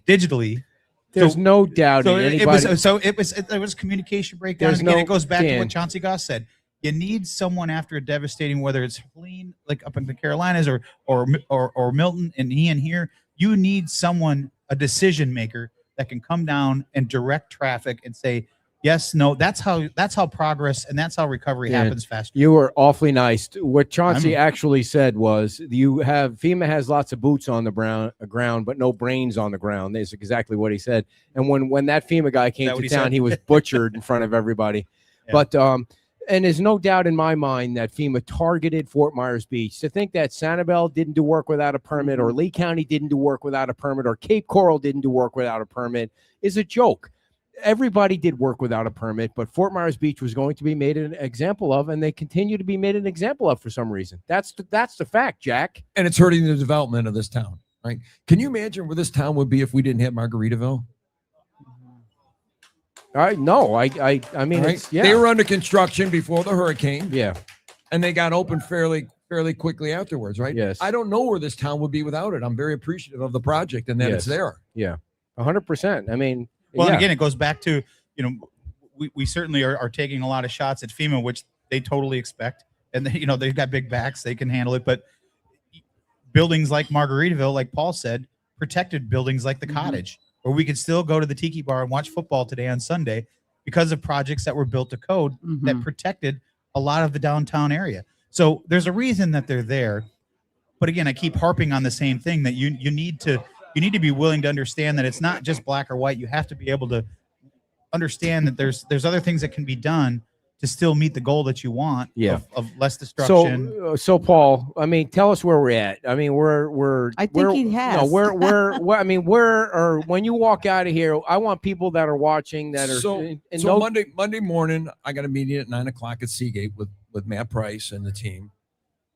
digitally. There's no doubt. It was communication breakdown. Again, it goes back to what Chauncey Goss said. You need someone after a devastating, whether it's Helene, like up in the Carolinas, or Milton and Ian here. You need someone, a decision maker, that can come down and direct traffic and say yes, no. That's how progress and that's how recovery happens faster. You were awfully nice. What Chauncey actually said was, FEMA has lots of boots on the ground, but no brains on the ground. That's exactly what he said. And when that FEMA guy came to town, he was butchered in front of everybody. Yeah. But and there's no doubt in my mind that FEMA targeted Fort Myers Beach. To think that Sanibel didn't do work without a permit, or Lee County didn't do work without a permit, or Cape Coral didn't do work without a permit is a joke. Everybody did work without a permit, but Fort Myers Beach was going to be made an example of, and they continue to be made an example of for some reason. That's the fact, Jack. And it's hurting the development of this town, right? Can you imagine where this town would be if we didn't have Margaritaville? I mean, right? They were under construction before the hurricane. Yeah. And they got open fairly quickly afterwards, right? Yes. I don't know where this town would be without it. I'm very appreciative of the project and that it's there. Yeah. 100%. I mean, and again, it goes back to, we certainly are taking a lot of shots at FEMA, which they totally expect. And they've got big backs, they can handle it. But buildings like Margaritaville, like Paul said, protected buildings like the Cottage, where we could still go to the Tiki Bar and watch football today on Sunday because of projects that were built to code that protected a lot of the downtown area. So there's a reason that they're there. But again, I keep harping on the same thing, that you need to be willing to understand that it's not just black or white. You have to be able to understand that there's other things that can be done to still meet the goal that you want of less destruction. So Paul, I mean, tell us where we're at. I mean, I think he has. No, I mean, when you walk out of here, I want people that are watching that are. Monday morning, I got a meeting at 9:00 at Seagate with Matt Price and the team,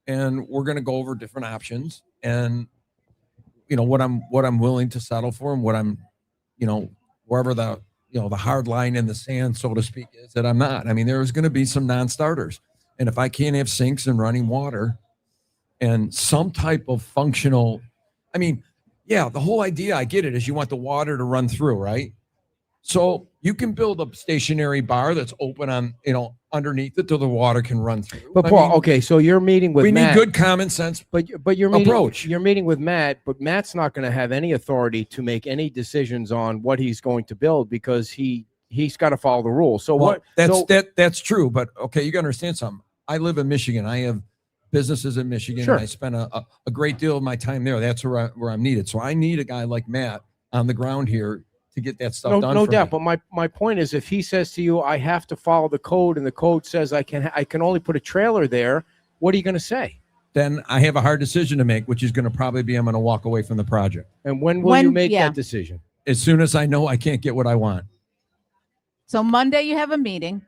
and we're going to go over different options and what I'm willing to settle for, and what I'm, wherever the hard line in the sand, so to speak, is that I'm not. I mean, there's going to be some non-starters. And if I can't have sinks and running water and some type of functional, the whole idea, I get it, is you want the water to run through, right? So you can build a stationary bar that's open on, underneath it, so the water can run through. But Paul, okay, so you're meeting with Matt. We need good common sense but you're approach. You're meeting with Matt, but Matt's not going to have any authority to make any decisions on what he's going to build, because he's got to follow the rules. So that's true. But okay, you got to understand something. I live in Michigan. I have businesses in Michigan. Sure. And I spend a great deal of my time there. That's where I'm needed. So I need a guy like Matt on the ground here to get that stuff done. No doubt. But my point is, if he says to you, I have to follow the code, and the code says I can only put a trailer there, what are you going to say? Then I have a hard decision to make, which is going to probably be I'm going to walk away from the project. And when will you make that decision? As soon as I know I can't get what I want. So Monday you have a meeting.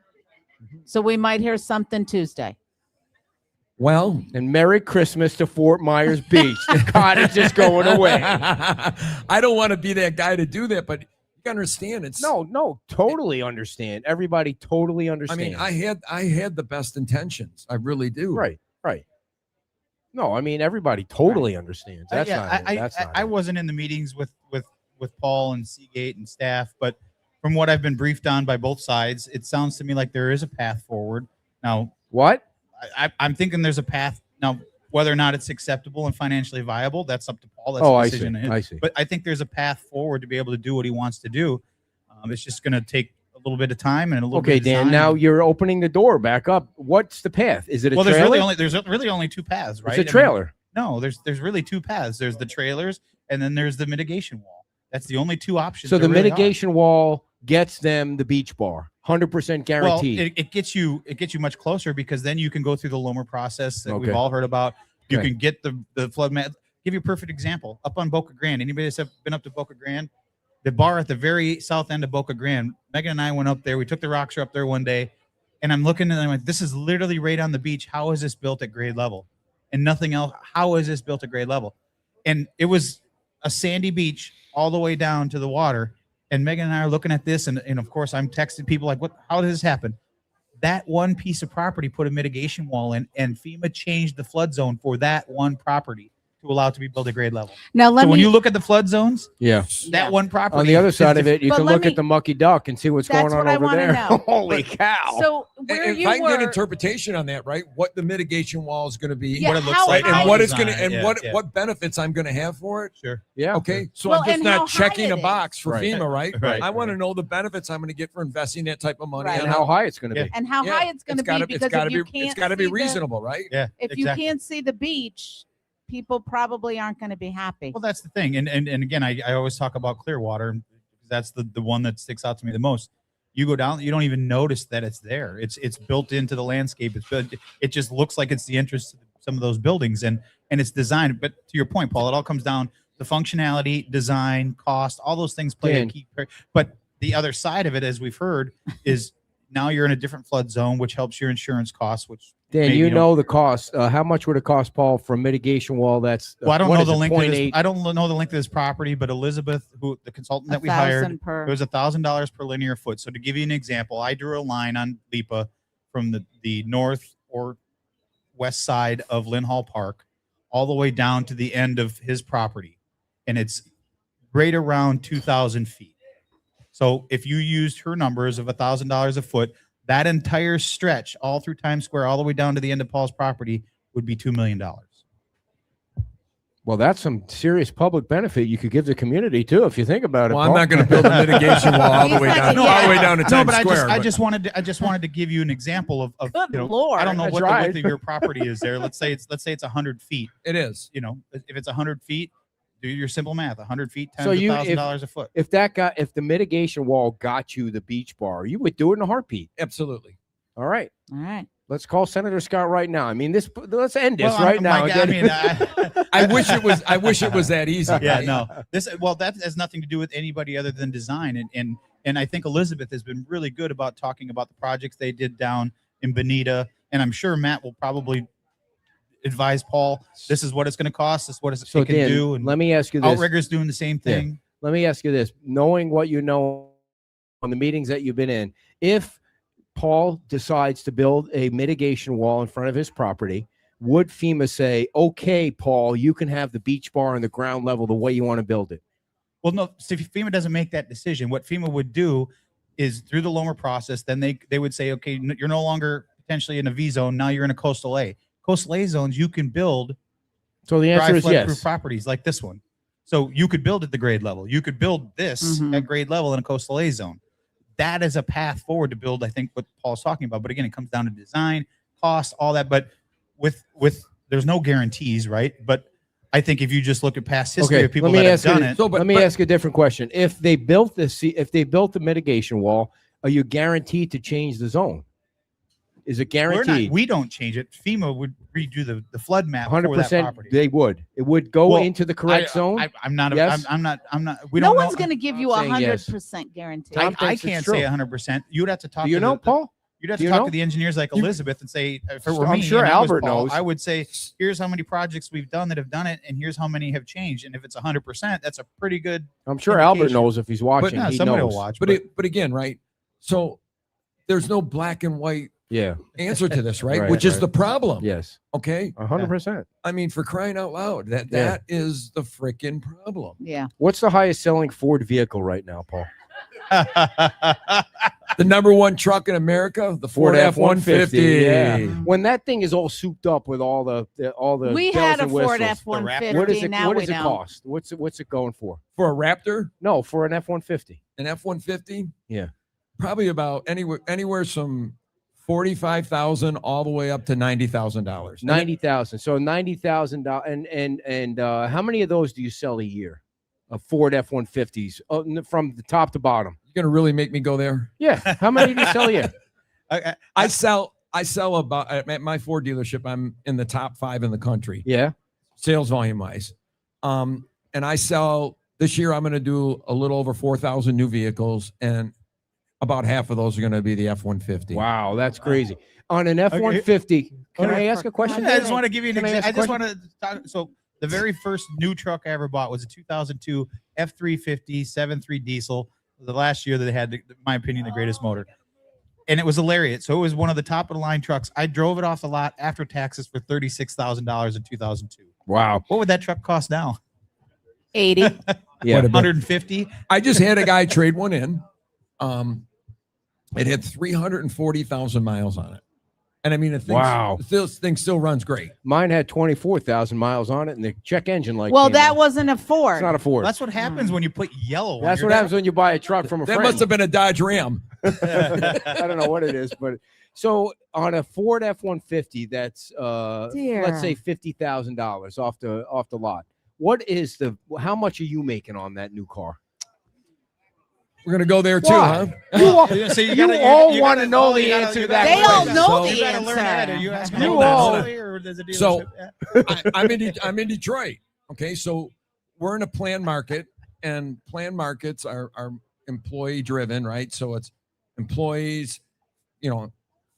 So we might hear something Tuesday. Well, and Merry Christmas to Fort Myers Beach. The Cottage is going away. I don't want to be that guy to do that, but you understand it's totally understand. Everybody totally understands. I mean, I had the best intentions. I really do. Right. No, I mean, everybody totally understands. That's I wasn't in the meetings with Paul and Seagate and staff, but from what I've been briefed on by both sides, it sounds to me like there is a path forward. Now, what? I'm thinking there's a path now. Whether or not it's acceptable and financially viable, that's up to Paul. That's a decision. I see. But I think there's a path forward to be able to do what he wants to do. It's just going to take a little bit of time and a little bit of Dan, now you're opening the door back up. What's the path? Is it a trailer? There's really only two paths, right? It's a trailer. No, there's really two paths. There's the trailers, and then there's the mitigation wall. That's the only two options. So the mitigation wall gets them the beach bar, 100% guaranteed. Well, it gets you much closer, because then you can go through the loamer process that we've all heard about. You can get the flood mat. Give you a perfect example. Up on Boca Grande. Anybody that's been up to Boca Grande? The bar at the very south end of Boca Grande. Megan and I went up there. We took the Roxer up there one day, and I'm looking and I'm like, this is literally right on the beach. How is this built at grade level? And nothing else. How is this built at grade level? and it was a sandy beach all the way down to the water. And Megan and I are looking at this, and of course I'm texting people like, how did this happen? That one piece of property put a mitigation wall in, and FEMA changed the flood zone for that one property to allow it to be built at grade level. Now When you look at the flood zones, Yeah. that one property. On the other side of it, you But can let look me- at the mucky duck and see what's That's going on what I over wanna there. know. Holy cow. So where And you if I can get were, interpretation on that, right? What the mitigation wall is going to be, Yeah, what it looks how like, high- and how what it's it's going to, designed. and Yeah, what benefits I'm going to have for it. Sure. Yeah. Okay, so Well, I'm just and how not high checking it a box is. for Right. FEMA, right? Right. I want to know the benefits I'm going to get for investing that type of money. Right. And how high it's going to be. and how Yeah, high it's going to be, gotta- because gotta if you be, can't it's got to be see the- reasonable, right? Yeah. if exactly. you can't see the beach, people probably aren't going to be happy. Well, that's the thing. And again, I always talk about Clearwater because that's the one that sticks out to me the most. You go down, you don't even notice that it's there. It's built into the landscape. It just looks like it's the entrance to some of those buildings, and it's designed. But to your point, Paul, it all comes down to functionality, design, cost, all those things play a Dan. key. But the other side of it, as we've heard, is now you're in a different flood zone, which helps your insurance costs, which Dan, maybe you don't- know the cost. How much would it cost, Paul, for a mitigation wall? That's Well, I don't what know is the it, length of 0.8? this. I don't know the length of this property, but Elizabeth, who the consultant that we hired, 1,000 per. it was $1,000 per linear foot. So to give you an example, I drew a line on LIPA from the north or west side of Lynn Hall Park all the way down to the end of his property, and it's right around 2,000 feet. So if you used her numbers of $1,000 a foot, that entire stretch all through Times Square, all the way down to the end of Paul's property, would be $2 million. Well, that's some serious public benefit you could give the community too, if you think about it. Well, I'm Paul. not going to build a mitigation wall all the way He's down, not- all the way down to No, Times but Square. I just wanted to give you an example of Good you know, Lord. I don't know I what the tried. width of your property is there. Let's say it's 100 feet. It is. You know, if it's 100 feet, do your simple math. 100 feet times So you- if- $1,000 a foot. If the mitigation wall got you the beach bar, you would do it in a heartbeat. Absolutely. All right. All right. Let's call Senator Scott right now. I mean, let's end this Well, right now. I mean, I wish it was. I wish it was that easy. yeah, right? no. That has nothing to do with anybody other than design. And I think Elizabeth has been really good about talking about the projects they did down in Bonita. And I'm sure Matt will probably advise Paul, this is what it's going to cost, this is what it So can Dan, do. And let me ask you this. Outrigger's doing the same Yeah. thing. Let me ask you this. Knowing what you know on the meetings that you've been in, if Paul decides to build a mitigation wall in front of his property, would FEMA say, okay, Paul, you can have the beach bar on the ground level the way you want to build it? Well, no, so if FEMA doesn't make that decision, what FEMA would do is through the loaner process, then they would say, okay, you're no longer potentially in a V zone. Now you're in a coastal A. Coastal A zones, you can build So the answer dry is flood-proof yes. properties like this one. So you could build at the grade level. You could build this Mhm. at grade level in a coastal A zone. That is a path forward to build, I think, what Paul's talking about. But again, it comes down to design, cost, all that. But with there's no guarantees, right? But I think if you just look at past history Okay, of people let me that have ask you done this. it, So, but, Let me but- ask you a different question. If they built the mitigation wall, are you guaranteed to change the zone? Is it guaranteed? we don't change it. FEMA would redo the flood map for that 100%. property. They would. It would go Well, into the correct zone. I'm not. Yes? I'm not. We No don't. one's know. going to give you I'm saying yes. 100% guarantee. Tom I thinks it's can't true. say 100%. You would have to talk. Do you to know, Paul? You'd have Do to you talk know? to the engineers like Elizabeth and say, if it were I'm me, sure and I was Albert Paul, knows. I would say, here's how many projects we've done that have done it, and here's how many have changed. And if it's 100%, that's a pretty good. I'm sure Albert indication. knows if he's watching. No, he somebody knows. will watch. but again, right? So there's no black and white Yeah. answer to this, right? Right, Which is right. the problem. Yes. Okay. 100%. I mean, for crying out loud, Yeah. that is the freaking problem. Yeah. What's the highest selling Ford vehicle right now, Paul? The number one truck in America, the Ford F-150. Yeah. When that thing is all souped up with all the We bells had a and Ford whistles, F-150. What is it? Now What we does it know. cost? What's it going for? For a Raptor, No, for an F-150. an F-150, Yeah. probably about anywhere from $45,000 all the way up to $90,000. 90,000. So $90,000. And how many of those do you sell a year? Of Ford F-150s from the top to bottom. You're gonna really make me go there? Yeah. How many do you sell a year? I sell about at my Ford dealership. I'm in the top 5 in the country, Yeah. sales volume wise. And I sell this year. I'm going to do a little over 4,000 new vehicles, and about half of those are going to be the F-150. Wow, that's crazy. On an F-150, can I ask a question? I just want to give you an Can I example. ask a I just want to talk. So The very first new truck I ever bought was a 2002 F350 7.3 diesel. The last year that they had, in my opinion, the greatest motor. And it was a Lariat. So it was one of the top of the line trucks. I drove it off the lot after taxes for $36,000 in 2002. Wow. What would that truck cost now? 80. Yeah. 150. I just had a guy trade one in. It had 340,000 miles on it. And I mean, this thing still runs great. Mine had 24,000 miles on it, and the check engine light. Well, came that on. wasn't a Ford. It's not a Ford. That's what happens when you put yellow. That's what happens when you buy a truck from a That friend. must have been a Dodge Ram. I don't know what it is, but so on a Ford F-150, that's let's say $50,000 off the lot. What is how much are you making on that new car? We're gonna go there too, Why? huh? You all want to know the answer to that They all question. know You the gotta learn that. Are answer. you asking You that all- locally, or does it So- dealership? I'm in Detroit. Okay, so we're in a planned market, and planned markets are employee driven, right? So it's employees,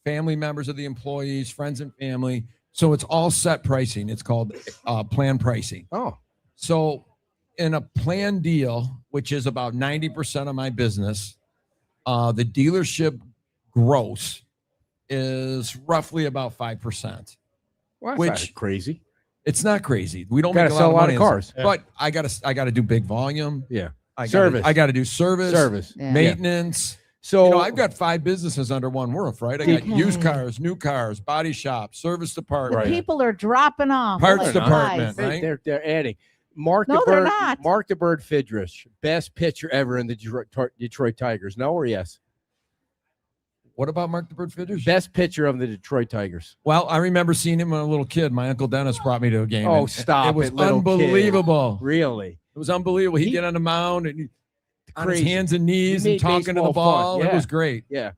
family members of the employees, friends and family. So it's all set pricing. It's called planned pricing. Oh, So in a planned deal, which is about 90% of my business, the dealership gross is roughly about 5%. well, that's Which- not crazy. It's not crazy. We don't Gotta make sell a lot money of on cars. this, but I gotta do big volume. Yeah, I gotta do service, Yeah. maintenance. So I've got 5 businesses under one roof, right? I got used cars, new cars, body shop, service The department. people are dropping off. Parts like department, flies. right? they're adding. Mark No, the they're Bird. not. Mark the Bird Fidrich, best pitcher ever in the Detroit Tigers. No or yes? What about Mark the Bird Fitters? Best pitcher of the Detroit Tigers. Well, I remember seeing him when I was a little kid. My Uncle Dennis brought me to a game. Oh, and stop It was it, little kid. unbelievable. Really? It was unbelievable. He'd He- get on the mound and on his Crazy. hands and knees He and made talking to the baseball ball. fun. It Yeah. was great. Yeah.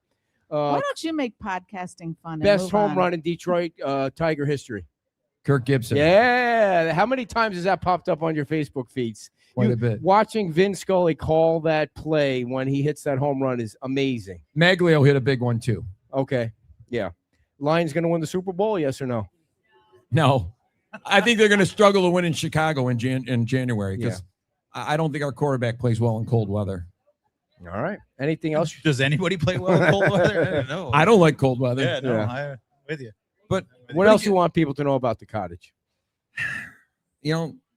Why don't you make podcasting fun? And Best move home on? run in Detroit Tiger history. Kirk Gibson. Yeah. How many times has that popped up on your Facebook feeds? Quite a bit. Watching Vin Scully call that play when he hits that home run is amazing. Maglio hit a big one too. Okay. Yeah. Lions going to win the Super Bowl, yes or no? No, I think they're going to struggle to win in Chicago in January because I don't think our quarterback plays well in cold weather. All right. Anything else? Does anybody play well in cold weather? I don't know. I don't like cold weather. Yeah, no, Yeah. I'm with you. But What else you want people to know about the cottage?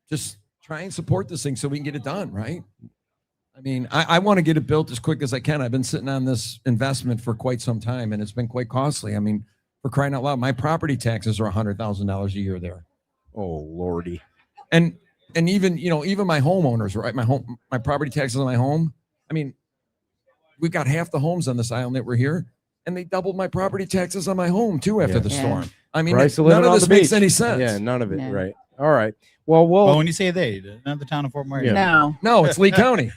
Just try and support this thing so we can get it done, right? I mean, I want to get it built as quick as I can. I've been sitting on this investment for quite some time, and it's been quite costly. I mean, for crying out loud, my property taxes are $100,000 a year there. Oh, Lordy. And even my homeowners, right? My property taxes on my home. I mean, we've got half the homes on this island that were here, and they doubled my property taxes on my home too after the Yeah. storm. I mean, Price of none living of on this the makes beach. any sense. Yeah, none of it. Yeah. Right. All right. Well, Well, when you say they, not the town of Fort Myers. Yeah. No. No, it's Lee County.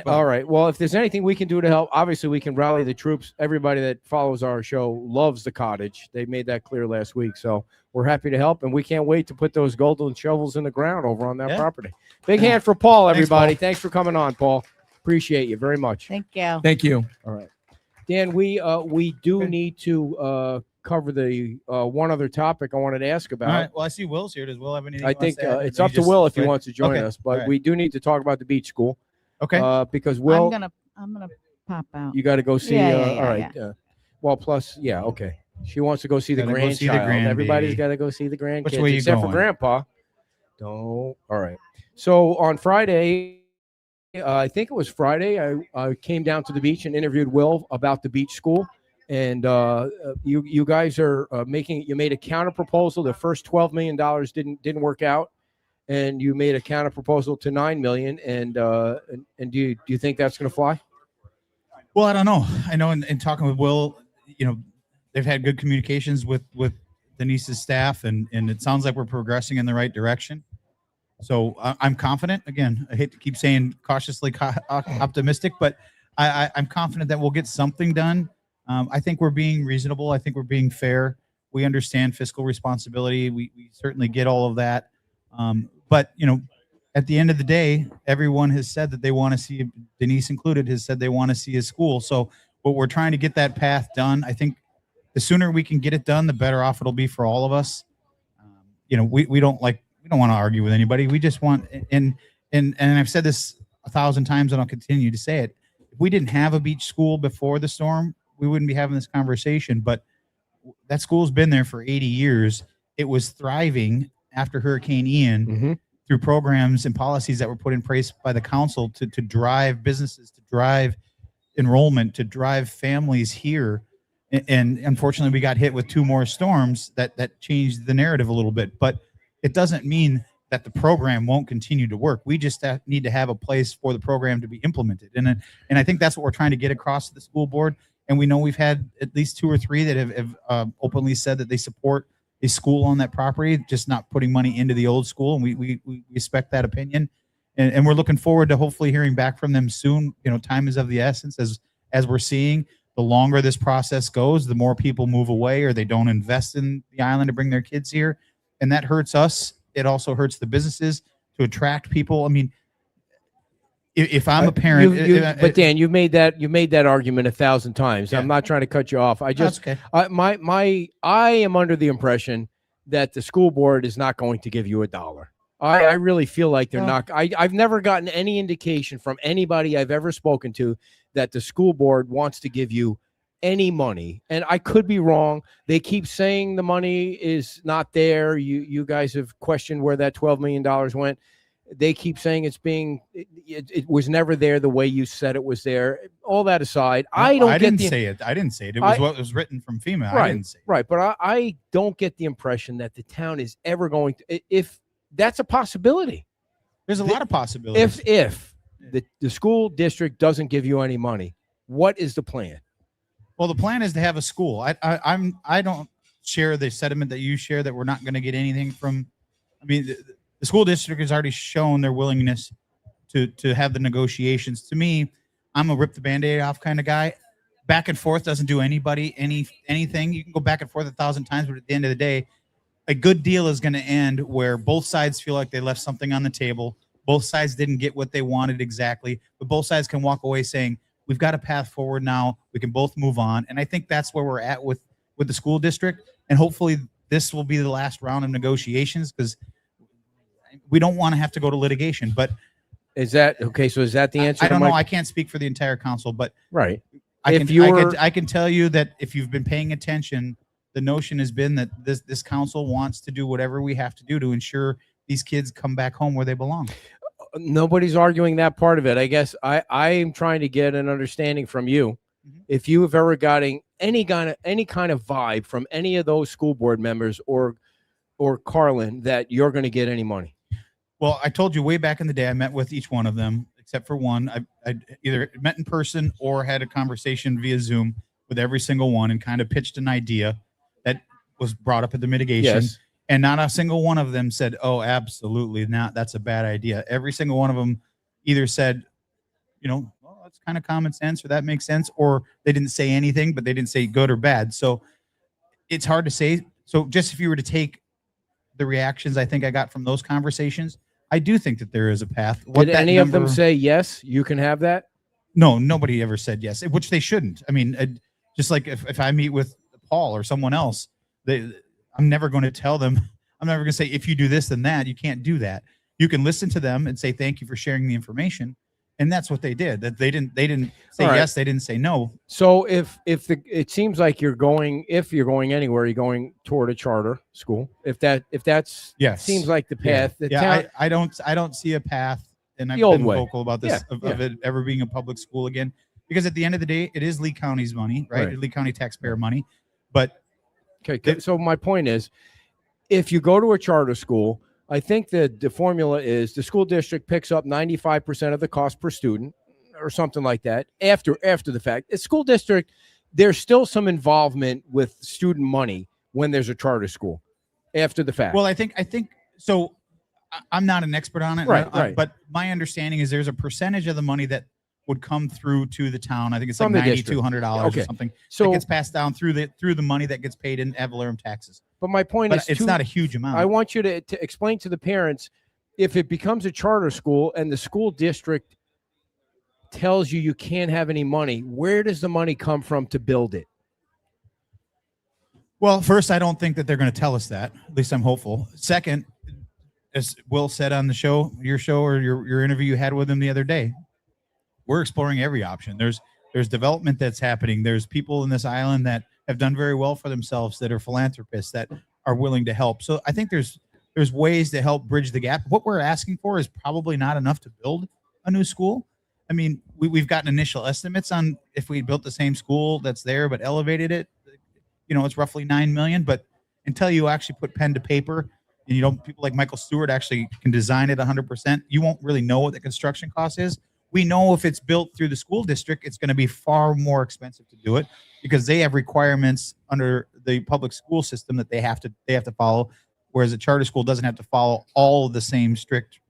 all right. Well, if there's anything we can do to help, obviously we can rally the troops. Everybody that follows our show loves the cottage. They made that clear last week. So we're happy to help, and we can't wait to put those golden shovels in the ground over on that Yeah. property. Big hand for Paul, Thanks, everybody. Paul. Thanks for coming on, Paul. Appreciate you very much. Thank you. Thank you. All right. Dan, we do need to cover the one other topic I wanted to ask All about. right. Well, I see Will's here. Does Will have anything? I he wants think to add, or it's do you up to just Will if he quit? wants to join Okay. us, but All right. we do need to talk about the beach school. Okay. Because Will, I'm gonna pop out. you got to go see. Yeah, All right. Well, plus, yeah, okay. She wants to go see the Gotta go see the grandchild. Everybody's grandbaby. got to go see the grandkids, Which way you except for going? Grandpa. Don't. All right. So on Friday, I think it was Friday, I came down to the beach and interviewed Will about the beach school. And you guys are you made a counter proposal. The first $12 million didn't work out, and you made a counter proposal to $9 million. And do you think that's going to fly? Well, I don't know. I know in talking with Will, they've had good communications with Denise's staff, and it sounds like we're progressing in the right direction. So I'm confident. Again, I hate to keep saying cautiously optimistic, but I'm confident that we'll get something done. I think we're being reasonable. I think we're being fair. We understand fiscal responsibility. We certainly get all of that. But at the end of the day, everyone has said that they want to see, Denise included, has said they want to see his school. So what we're trying to get that path done. I think the sooner we can get it done, the better off it'll be for all of us. we don't want to argue with anybody. We just want, and I've said this 1,000 times and I'll continue to say it. If we didn't have a beach school before the storm, we wouldn't be having this conversation, but that school's been there for 80 years. It was thriving after Hurricane Ian through programs and policies that were put in place by the council to drive businesses, to drive enrollment, to drive families here. And unfortunately, we got hit with 2 more storms that changed the narrative a little bit. But it doesn't mean that the program won't continue to work. We just need to have a place for the program to be implemented. And I think that's what we're trying to get across to the school board. And we know we've had at least 2 or 3 that have openly said that they support a school on that property, just not putting money into the old school. And we respect that opinion. And we're looking forward to hopefully hearing back from them soon. Time is of the essence, as we're seeing. The longer this process goes, the more people move away or they don't invest in the island to bring their kids here. And that hurts us. It also hurts the businesses to attract people. I mean, if I'm a parent, but Dan, you've made that argument 1,000 times. Yeah. I'm not trying to cut you off. I just, okay. I am under the impression that the school board is not going to give you $1. I really feel like they're not. I've never gotten any indication from anybody I've ever spoken to that the school board wants to give you any money. And I could be wrong. They keep saying the money is not there. You guys have questioned where that $12 million went. They keep saying it was never there the way you said it was there. All that aside, I didn't say it. It was what was written from FEMA. Right, I didn't say it. Right. But I don't get the impression that the town is ever going to, if that's a possibility. There's a lot of possibilities. If the school district doesn't give you any money, what is the plan? Well, the plan is to have a school. I don't share the sentiment that you share that we're not going to get anything from. I mean, the school district has already shown their willingness to have the negotiations. To me, I'm a rip the Band-Aid off kind of guy. Back and forth doesn't do anybody anything. You can go back and forth 1,000 times, but at the end of the day, a good deal is going to end where both sides feel like they left something on the table. Both sides didn't get what they wanted exactly, but both sides can walk away saying, we've got a path forward now. We can both move on. And I think that's where we're at with the school district. And hopefully this will be the last round of negotiations, because we don't want to have to go to litigation. But is that okay? So is that the answer? I don't know. I can't speak for the entire council, but right. I can tell you that if you've been paying attention, the notion has been that this council wants to do whatever we have to do to ensure these kids come back home where they belong. Nobody's arguing that part of it. I guess I am trying to get an understanding from you. If you have ever gotten any kind of vibe from any of those school board members or Carlin that you're going to get any money. Well, I told you way back in the day, I met with each one of them, except for one. I either met in person or had a conversation via Zoom with every single one and kind of pitched an idea that was brought up at the mitigation. Yes. And not a single one of them said, oh, absolutely not. That's a bad idea. Every single one of them either said, well, that's kind of common sense, or that makes sense, or they didn't say anything, but they didn't say good or bad. So it's hard to say. So just if you were to take the reactions I think I got from those conversations, I do think that there is a path. Did any of them say, yes, you can have that? No, nobody ever said yes, which they shouldn't. I mean, just like if I meet with Paul or someone else, I'm never going to tell them, I'm never going to say, if you do this, then that. You can't do that. You can listen to them and say, thank you for sharing the information. And that's what they did. That they didn't say yes, they didn't say no. So it seems like if you're going anywhere, you're going toward a charter school. If that's yes, seems like the path. I don't see a path, and I've been vocal about this of it ever being a public school again, because at the end of the day, it is Lee County's money, right? Lee County taxpayer money. But okay, so my point is, if you go to a charter school, I think that the formula is the school district picks up 95% of the cost per student or something like that after the fact. The school district, there's still some involvement with student money when there's a charter school after the fact. Well, I think so. I'm not an expert on it, right. But my understanding is there's a percentage of the money that would come through to the town. I think it's like $9,200 or something. So it gets passed down through the money that gets paid in ad valorem taxes. But my point is, it's not a huge amount. I want you to explain to the parents, if it becomes a charter school and the school district tells you can't have any money, where does the money come from to build it? Well, first, I don't think that they're going to tell us that. At least I'm hopeful. Second, as Will said on the show, your show or your interview you had with him the other day, we're exploring every option. There's development that's happening. There's people in this island that have done very well for themselves that are philanthropists that are willing to help. So I think there's ways to help bridge the gap. What we're asking for is probably not enough to build a new school. I mean, we've gotten initial estimates on if we built the same school that's there but elevated it, it's roughly $9 million. But until you actually put pen to paper and people like Michael Stewart actually can design it 100%, you won't really know what the construction cost is. We know if it's built through the school district, it's going to be far more expensive to do it because they have requirements under the public school system that they have to follow, whereas a charter school doesn't have to follow all of the same strict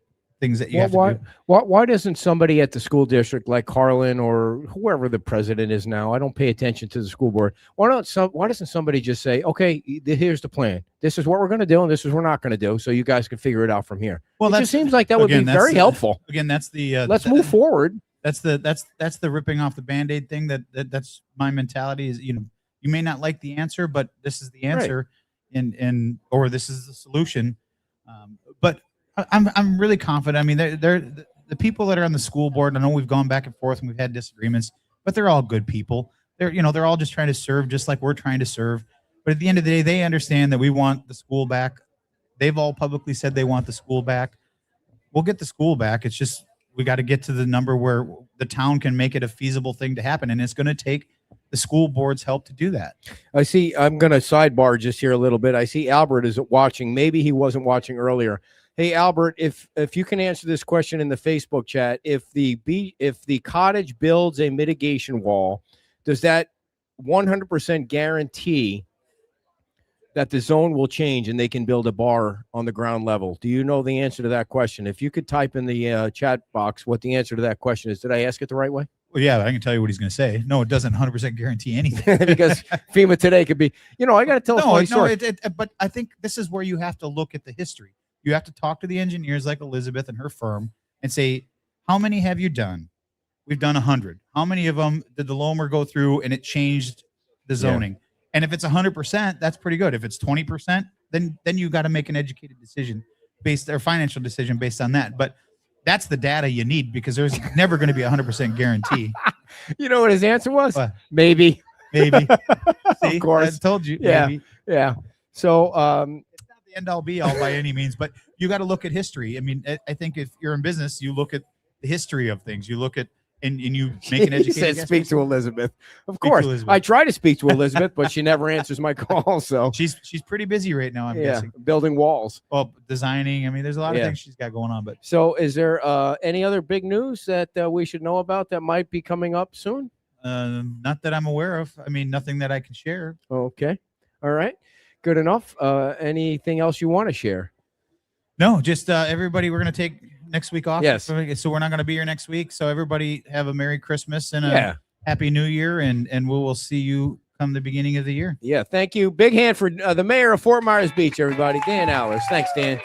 things that you have to do. Why doesn't somebody at the school district like Carlin or whoever the president is now, I don't pay attention to the school board. Why doesn't somebody just say, okay, here's the plan. This is what we're going to do and this is what we're not going to do. So you guys can figure it out from here. Well, it just seems like that would be very helpful. Again, that's the, let's move forward. That's the ripping off the Band-Aid thing. That's my mentality is, you may not like the answer, but this is the answer or this is the solution. But I'm really confident. I mean, they're the people that are on the school board. I know we've gone back and forth and we've had disagreements, but they're all good people. They're all just trying to serve, just like we're trying to serve. But at the end of the day, they understand that we want the school back. They've all publicly said they want the school back. We'll get the school back. It's just we got to get to the number where the town can make it a feasible thing to happen, and it's going to take the school board's help to do that. I see. I'm going to sidebar just here a little bit. I see Albert is watching. Maybe he wasn't watching earlier. Hey, Albert, if you can answer this question in the Facebook chat, if the cottage builds a mitigation wall, does that 100% guarantee that the zone will change and they can build a bar on the ground level? Do you know the answer to that question? If you could type in the chat box what the answer to that question is. Did I ask it the right way? Well, yeah, I can tell you what he's going to say. No, it doesn't 100% guarantee anything. Because FEMA today could be, I got to tell a funny story. But I think this is where you have to look at the history. You have to talk to the engineers like Elizabeth and her firm and say, how many have you done? We've done 100. How many of them did the LOMR go through and it changed the zoning? Yeah. And if it's 100%, that's pretty good. If it's 20%, then you got to make an educated decision financial decision based on that. But that's the data you need because there's never going to be a 100% guarantee. You know what his answer was? What? Maybe. See, of course. I told you. Yeah. Maybe. Yeah. So it's not the end all be all by any means, but you got to look at history. I mean, I think if you're in business, you look at the history of things. You look at and you make an educated He said, speak to Elizabeth. Of course. I try to speak to Elizabeth, but she never answers my call. So she's pretty busy right now, I'm guessing. Building walls. Well, designing. I mean, there's a lot of things she's got going on. But so is there any other big news that we should know about that might be coming up soon? Not that I'm aware of. I mean, nothing that I can share. Okay. All right. Good enough. Anything else you want to share? No, just everybody, we're going to take next week off. Yes. So we're not going to be here next week. So everybody have a Merry Christmas and a Happy New Year. And we will see you come the beginning of the year. Yeah. Thank you. Big hand for the mayor of Fort Myers Beach, everybody. Dan Allers. Thanks, Dan.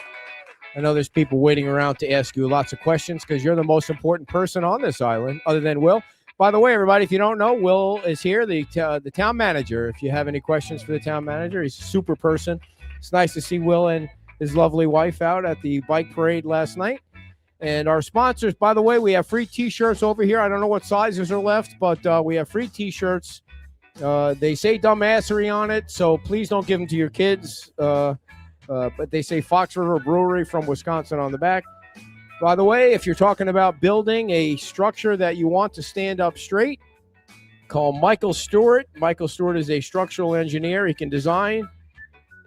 I know there's people waiting around to ask you lots of questions because you're the most important person on this island other than Will. By the way, everybody, if you don't know, Will is here, the town manager. If you have any questions for the town manager, he's a super person. It's nice to see Will and his lovely wife out at the bike parade last night. And our sponsors, by the way, we have free T-shirts over here. I don't know what sizes are left, but we have free T-shirts. They say dumbassery on it, so please don't give them to your kids. But they say Fox River Brewery from Wisconsin on the back. By the way, if you're talking about building a structure that you want to stand up straight, call Michael Stewart. Michael Stewart is a structural engineer. He can design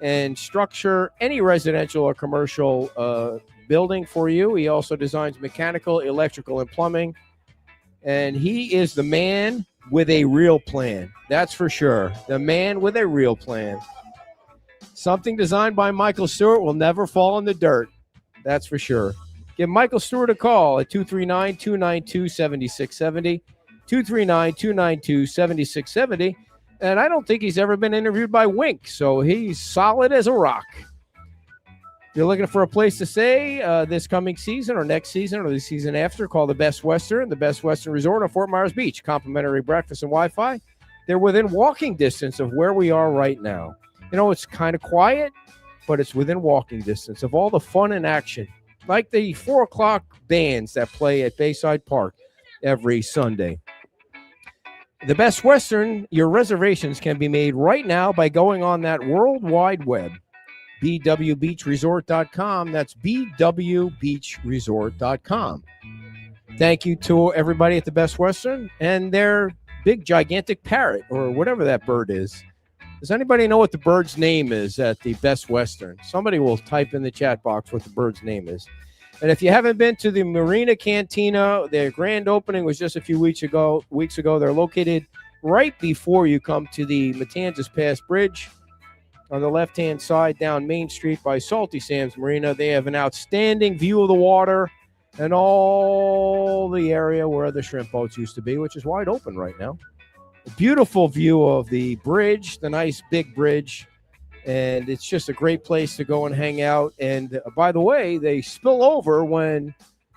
and structure any residential or commercial building for you. He also designs mechanical, electrical, and plumbing. And he is the man with a real plan. That's for sure. The man with a real plan. Something designed by Michael Stewart will never fall in the dirt. That's for sure. Give Michael Stewart a call at 239-292-7670, 239-292-7670. And I don't think he's ever been interviewed by Wink, so he's solid as a rock. If you're looking for a place to stay this coming season or next season or the season after, call the Best Western Resort on Fort Myers Beach. Complimentary breakfast and Wi-Fi. They're within walking distance of where we are right now. It's kind of quiet, but it's within walking distance of all the fun and action, like the 4 o'clock bands that play at Bayside Park every Sunday. The Best Western, your reservations can be made right now by going on that World Wide Web, bwbeachresort.com. That's bwbeachresort.com. Thank you to everybody at the Best Western and their big, gigantic parrot or whatever that bird is. Does anybody know what the bird's name is at the Best Western? Somebody will type in the chat box what the bird's name is. And if you haven't been to the Marina Cantina, their grand opening was just a few weeks ago. They're located right before you come to the Matanzas Pass Bridge on the left-hand side down Main Street by Salty Sam's Marina. They have an outstanding view of the water and all the area where the shrimp boats used to be, which is wide open right now. A beautiful view of the bridge, the nice big bridge. And it's just a great place to go and hang out. And by the way, they spill over when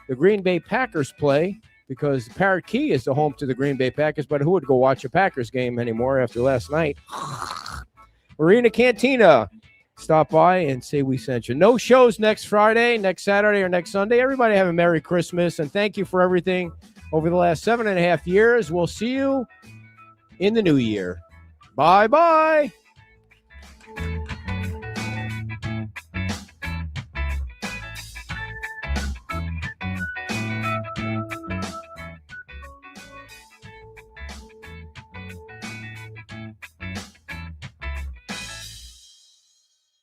the Green Bay Packers play because Parrot Key is the home to the Green Bay Packers. But who would go watch a Packers game anymore after last night? Marina Cantina. Stop by and say we sent you. No shows next Friday, next Saturday, or next Sunday. Everybody have a Merry Christmas. And thank you for everything over the last 7.5 years. We'll see you in the new year. Bye-bye.